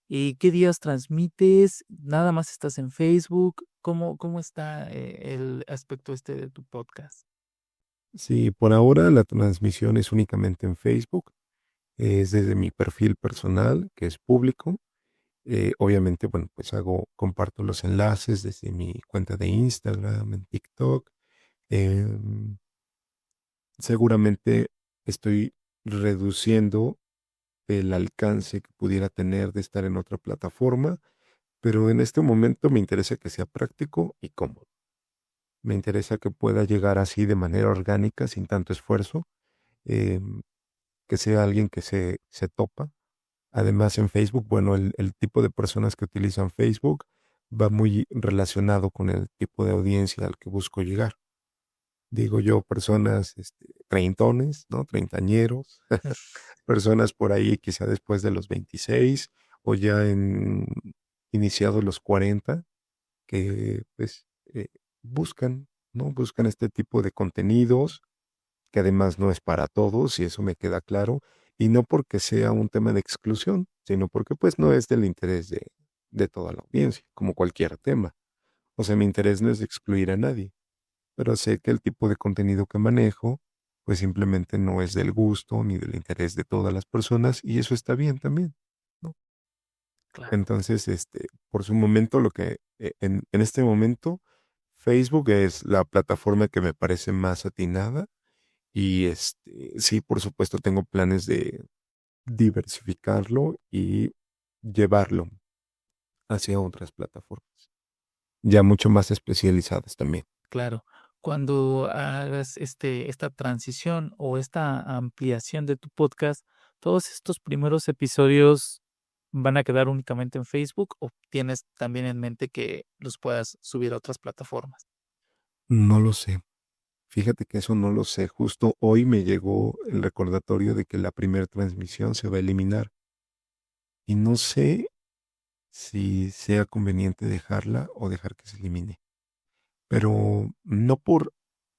¿Y qué días transmites? ¿Nada más estás en Facebook? ¿Cómo está el aspecto de tu podcast? Sí, por ahora la transmisión es únicamente en Facebook, es desde mi perfil personal, que es público. Obviamente, bueno, pues comparto los enlaces desde mi cuenta de Instagram, en TikTok. Em, Seguramente estoy reduciendo el alcance que pudiera tener de estar en otra plataforma, pero en este momento me interesa que sea práctico y cómodo. Me interesa que pueda llegar así de manera orgánica, sin tanto esfuerzo, em, que sea alguien que se topa. Además, en Facebook, bueno, el tipo de personas que utilizan Facebook va muy relacionado con el tipo de audiencia al que busco llegar. Digo yo, personas treintones, ¿no? Treintañeros, personas por ahí quizá después de los 26 o ya iniciados los 40 que pues buscan, ¿no? Buscan este tipo de contenidos que además no es para todos y eso me queda claro y no porque sea un tema de exclusión, sino porque pues no es del interés de toda la audiencia, como cualquier tema. O sea, mi interés no es excluir a nadie, pero sé que el tipo de contenido que manejo pues simplemente no es del gusto ni del interés de todas las personas y eso está bien también, ¿no? Claro. Entonces, por su momento, en este momento, Facebook es la plataforma que me parece más atinada y sí, por supuesto, tengo planes de diversificarlo y llevarlo hacia otras plataformas, ya mucho más especializadas también. Claro, cuando hagas esta transición o esta ampliación de tu podcast, ¿todos estos primeros episodios van a quedar únicamente en Facebook o tienes también en mente que los puedas subir a otras plataformas? No lo sé. Fíjate que eso no lo sé. Justo hoy me llegó el recordatorio de que la primera transmisión se va a eliminar y no sé si sea conveniente dejarla o dejar que se elimine. Pero no por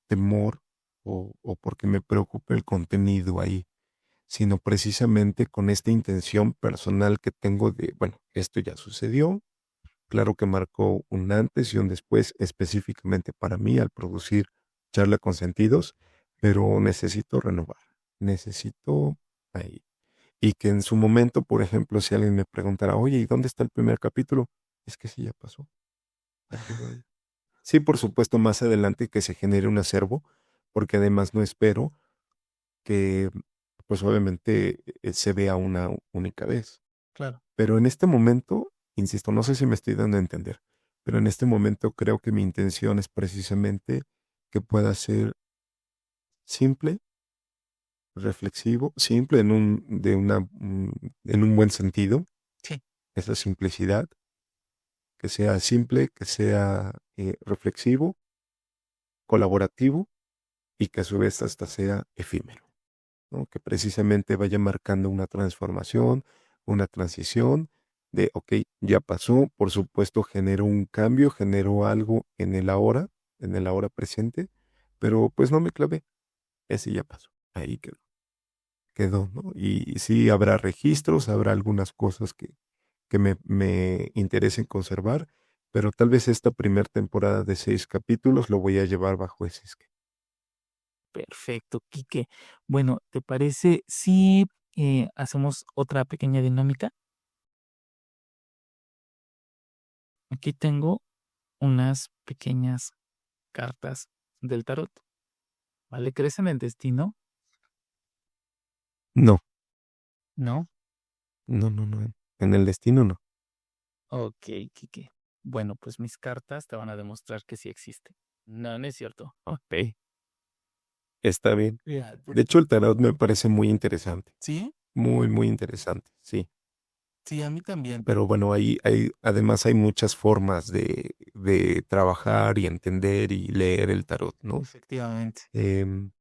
temor o porque me preocupe el contenido ahí, sino precisamente con esta intención personal que tengo de, bueno, esto ya sucedió, claro que marcó un antes y un después específicamente para mí al producir Charla con Sentidos, pero necesito renovar, necesito ahí. Y que en su momento, por ejemplo, si alguien me preguntara, oye, ¿y dónde está el primer capítulo? Es que sí, ya pasó. Aquí va. Sí, por supuesto, más adelante que se genere un acervo, porque además no espero que, pues obviamente, se vea una única vez. Claro. Pero en este momento, insisto, no sé si me estoy dando a entender, pero en este momento creo que mi intención es precisamente que pueda ser simple, reflexivo, simple en un buen sentido, Sí. esa simplicidad, que sea simple, que sea reflexivo, colaborativo y que a su vez hasta sea efímero, ¿no? Que precisamente vaya marcando una transformación, una transición de, ok, ya pasó, por supuesto generó un cambio, generó algo en el ahora presente, pero pues no me clavé, ese ya pasó, ahí quedó, ¿no? Y sí habrá registros, habrá algunas cosas que me interesen conservar, pero tal vez esta primera temporada de 6 capítulos lo voy a llevar bajo ese esquema. Perfecto, Quique. Bueno, ¿te parece si hacemos otra pequeña dinámica? Aquí tengo unas pequeñas cartas del tarot. ¿Vale? ¿Crees en el destino? No, ¿No? no, en el destino no. Ok, Quique. Bueno, pues mis cartas te van a demostrar que sí existe. No, no es cierto. Ok, está bien. Ya, De hecho, el tarot me parece muy interesante, ¿sí? muy, muy interesante, sí. Sí, a mí también. Pero bueno, además hay muchas formas de trabajar y entender y leer el tarot, ¿no? Efectivamente. Em,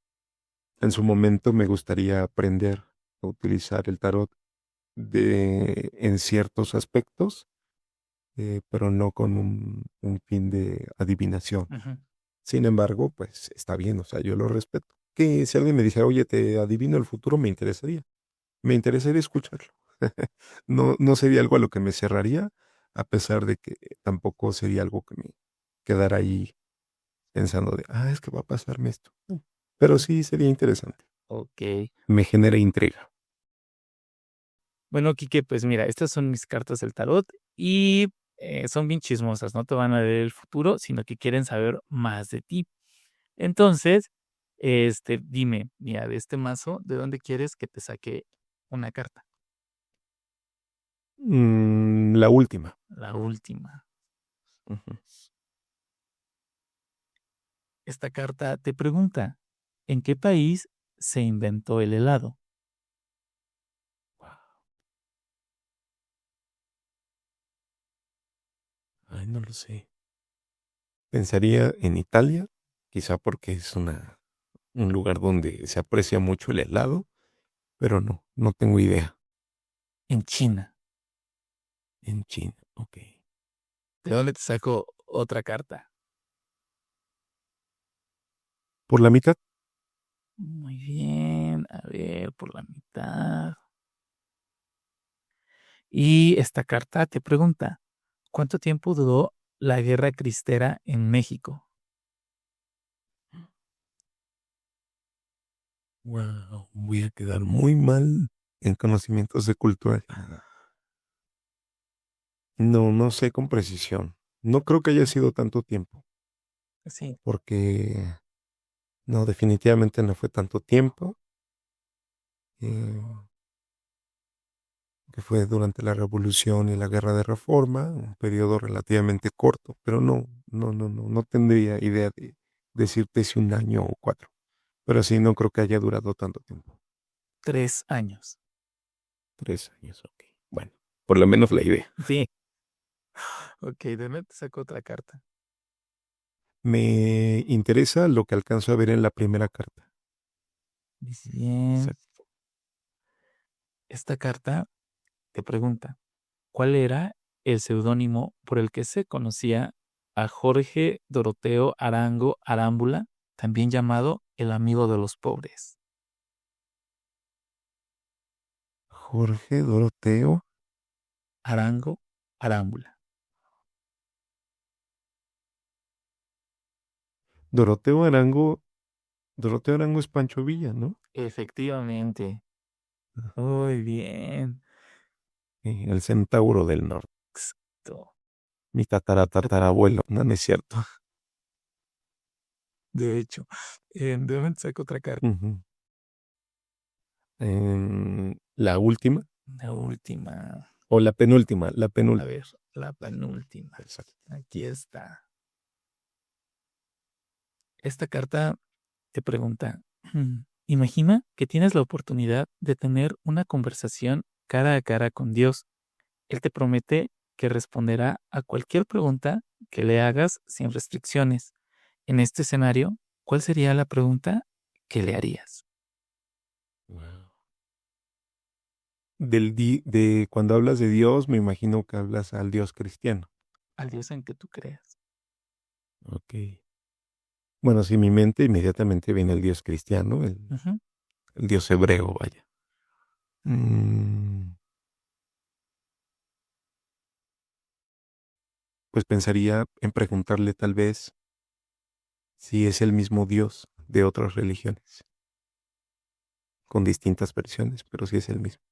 en su momento me gustaría aprender a utilizar el tarot en ciertos aspectos, pero no con un fin de adivinación. Ujú. Sin embargo, pues está bien, o sea, yo lo respeto. Que si alguien me dijera, oye, te adivino el futuro, me interesaría escucharlo. No, no sería algo a lo que me cerraría, a pesar de que tampoco sería algo que me quedara ahí pensando de, es que va a pasarme esto. No. Pero sí sería interesante. Ok. Me genera intriga. Bueno, Quique, pues mira, estas son mis cartas del tarot y son bien chismosas, no te van a leer el futuro, sino que quieren saber más de ti. Entonces, dime, mira, de este mazo, ¿de dónde quieres que te saque una carta? La última. La última. Ujú. Esta carta te pregunta, ¿en qué país se inventó el helado? Ay, no lo sé. Pensaría en Italia, quizá porque es un lugar donde se aprecia mucho el helado, pero no tengo idea. En China. En China, ok. ¿De dónde te saco otra carta? ¿Por la mitad? Muy bien, a ver, por la mitad. Y esta carta te pregunta, ¿cuánto tiempo duró la guerra cristera en México? Wow, voy a quedar muy mal en conocimientos de cultura. No sé con precisión. No creo que haya sido tanto tiempo, Sí, porque no, definitivamente no fue tanto tiempo. eh, que fue durante la Revolución y la Guerra de Reforma, un periodo relativamente corto, pero no tendría idea de decirte si un año o 4. Pero sí, no creo que haya durado tanto tiempo. 3 años. 3 años, ok. Bueno, por lo menos la idea. Sí. Ok, ¿de dónde te saco otra carta? Me interesa lo que alcanzo a ver en la primera carta. Dice bien. Exacto. Esta carta te pregunta, ¿cuál era el seudónimo por el que se conocía a Jorge Doroteo Arango Arámbula, también llamado el amigo de los pobres? Jorge Doroteo. Arango Arámbula. Doroteo Arango. Doroteo Arango es Pancho Villa, ¿no? Efectivamente. Muy bien. El centauro del norte. Exacto. Mi tatarabuelo. No es cierto. De hecho, ¿de dónde te saco otra carta? Ujú. La última. La última. O la penúltima. La A penúltima. ver, la penúltima. Exacto. Aquí está. Esta carta te pregunta, imagina que tienes la oportunidad de tener una conversación cara a cara con Dios. Él te promete que responderá a cualquier pregunta que le hagas sin restricciones. En este escenario, ¿cuál sería la pregunta que le harías? Wow. De cuando hablas de Dios, me imagino que hablas al Dios cristiano. Al Dios en que tú creas. Ok. Bueno, sí, mi mente inmediatamente viene el Dios cristiano, Ujú. el Dios hebreo, vaya. Pues pensaría en preguntarle tal vez si es el mismo Dios de otras religiones, con distintas versiones, pero si es el mismo.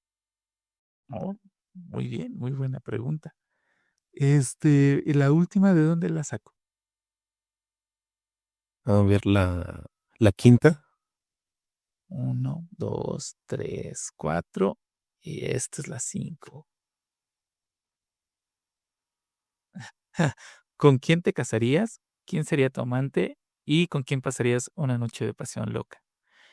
Oh, muy bien, muy buena pregunta. ¿Y la última de dónde la saco? A ver, la quinta. 1, 2, 3, 4. Y esta es la 5. ¿Con quién te casarías? ¿Quién sería tu amante? ¿Y con quién pasarías una noche de pasión loca?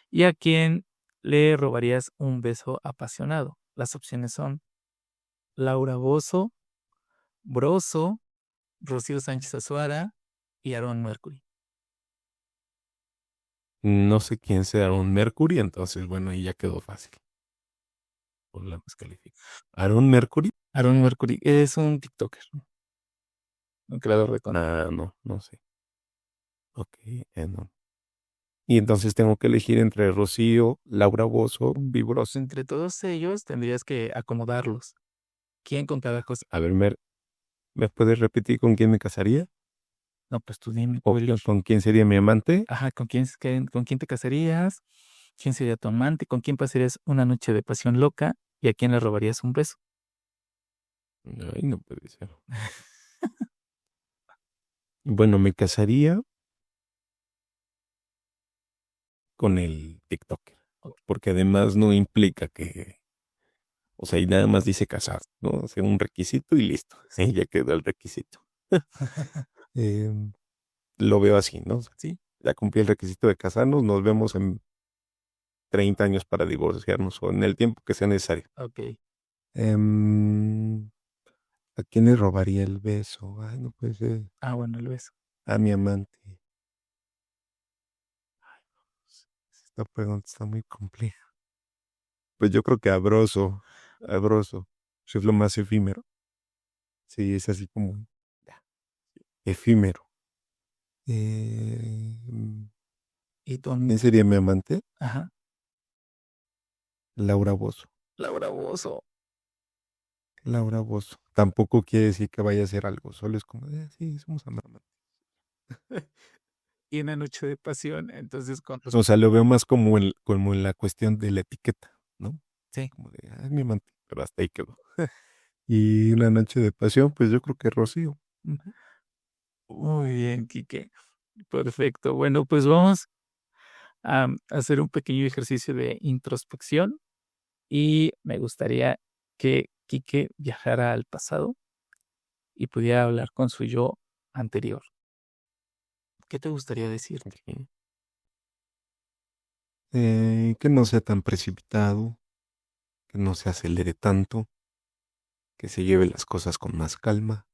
¿Y a quién le robarías un beso apasionado? Las opciones son Laura Bozzo, Broso, Rocío Sánchez Azuara y Aaron Mercury. No sé quién sea Aaron Mercury, entonces bueno, ahí ya quedó fácil. Por la descalifico. ¿Aaron Mercury? Aaron Mercury es un TikToker, un creador de contenido. No sé. Ok, no. Y entonces tengo que elegir entre Rocío, Laura Bozzo, Vibros. Entre todos ellos tendrías que acomodarlos. ¿Quién con cada cosa? A ver, ¿me puedes repetir con quién me casaría? No, pues tú dime. ¿O con quién sería mi amante? Ajá, ¿con quién te casarías? ¿Quién sería tu amante? ¿Con quién pasarías una noche de pasión loca? ¿Y a quién le robarías un beso? Ay, no puede ser. Bueno, me casaría con el TikToker. Porque además no implica que... O sea, y nada más dice casar, ¿no? O sea, un requisito y listo. Sí, ya quedó el requisito. Lo veo así, ¿no? Sí. Ya cumplí el requisito de casarnos, nos vemos en 30 años para divorciarnos o en el tiempo que sea necesario. Ok. ¿A quién le robaría el beso? Ay, no puede ser. Ah, bueno, el beso. A mi amante. Esta pregunta está muy compleja. Pues yo creo que a Broso. Eso es lo más efímero. Sí, es así como efímero. ¿Quién ¿Y tú? sería mi amante? Ajá. Laura Bozzo. Laura Bozzo. Laura Bozzo. Tampoco quiere decir que vaya a hacer algo. Solo es como, sí, somos amantes. Y una noche de pasión, entonces con los... O sea, lo veo más como en la cuestión de la etiqueta, ¿no? Sí. Como de, es mi amante, pero hasta ahí quedó. Y una noche de pasión, pues yo creo que Rocío. Muy bien, Quique. Perfecto. Bueno, pues vamos a hacer un pequeño ejercicio de introspección y me gustaría que Quique viajara al pasado y pudiera hablar con su yo anterior. ¿Qué te gustaría decir? Que no sea tan precipitado, que no se acelere tanto, que se lleve las cosas con más calma,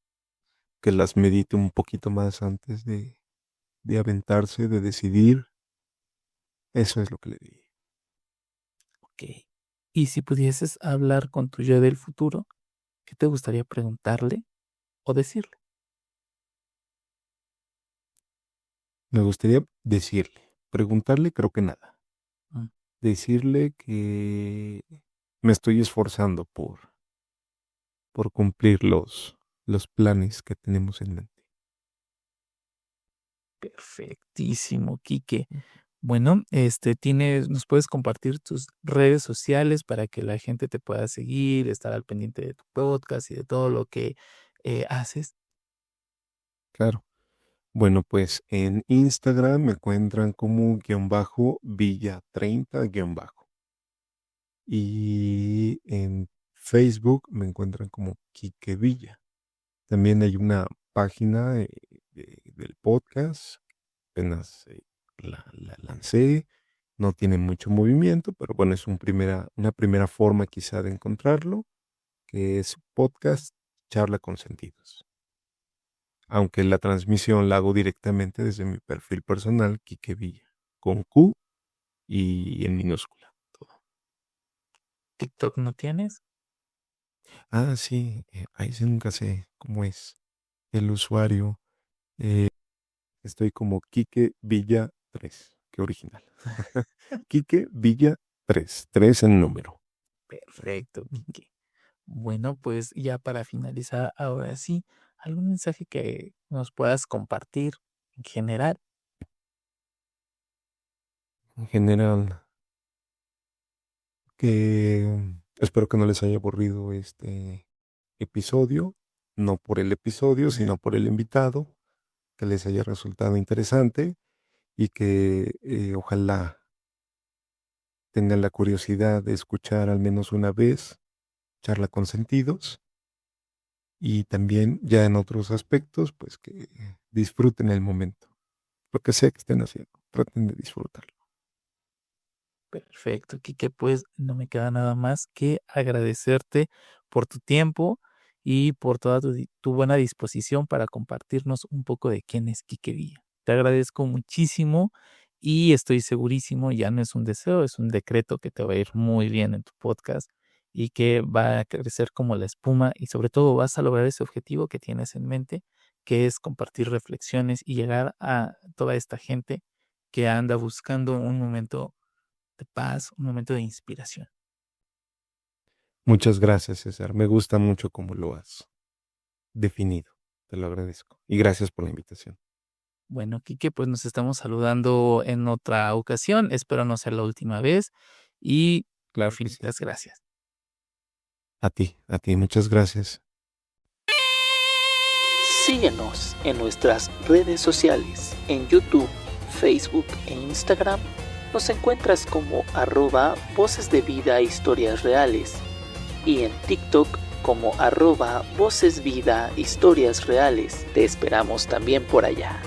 que las medite un poquito más antes de aventarse, de decidir. Eso es lo que le diría. Ok. Y si pudieses hablar con tu yo del futuro, ¿qué te gustaría preguntarle o decirle? Me gustaría decirle, preguntarle creo que nada. Decirle que me estoy esforzando por cumplir los planes que tenemos en mente. Perfectísimo, Quique. Bueno, nos puedes compartir tus redes sociales para que la gente te pueda seguir, estar al pendiente de tu podcast y de todo lo que haces. Claro. Bueno, pues en Instagram me encuentran como _Villa30_. Y en Facebook me encuentran como Quique Villa. También hay una página del podcast. Apenas la lancé. No tiene mucho movimiento, pero bueno, es una primera forma quizá de encontrarlo, que es podcast Charla con Sentidos. Aunque la transmisión la hago directamente desde mi perfil personal, Quique Villa, con Q y en minúscula. Todo. ¿TikTok no tienes? Ah, sí, ahí sí nunca sé cómo es el usuario. Estoy como Quique Villa 3, qué original. Quique Villa 3 en número. Perfecto, Quique. Bueno, pues ya para finalizar, ahora sí, ¿algún mensaje que nos puedas compartir en general? En general, que espero que no les haya aburrido este episodio, no por el episodio, sino por el invitado, que les haya resultado interesante y que ojalá tengan la curiosidad de escuchar al menos una vez Charla con Sentidos. Y también ya en otros aspectos, pues que disfruten el momento. Lo que sea que estén haciendo, traten de disfrutarlo. Perfecto, Quique, pues no me queda nada más que agradecerte por tu tiempo y por toda tu buena disposición para compartirnos un poco de quién es Quique Villa. Te agradezco muchísimo y estoy segurísimo, ya no es un deseo, es un decreto que te va a ir muy bien en tu podcast y que va a crecer como la espuma y sobre todo vas a lograr ese objetivo que tienes en mente, que es compartir reflexiones y llegar a toda esta gente que anda buscando un momento de paz, un momento de inspiración. Muchas gracias, César. Me gusta mucho cómo lo has definido. Te lo agradezco. Y gracias por la invitación. Bueno, Quique, pues nos estamos saludando en otra ocasión. Espero no sea la última vez. Y claro, infinitas gracias. A ti, muchas gracias. Síguenos en nuestras redes sociales, en YouTube, Facebook e Instagram. Nos encuentras como @Voces de Vida Historias Reales y en TikTok como @Voces Vida Historias Reales. Te esperamos también por allá.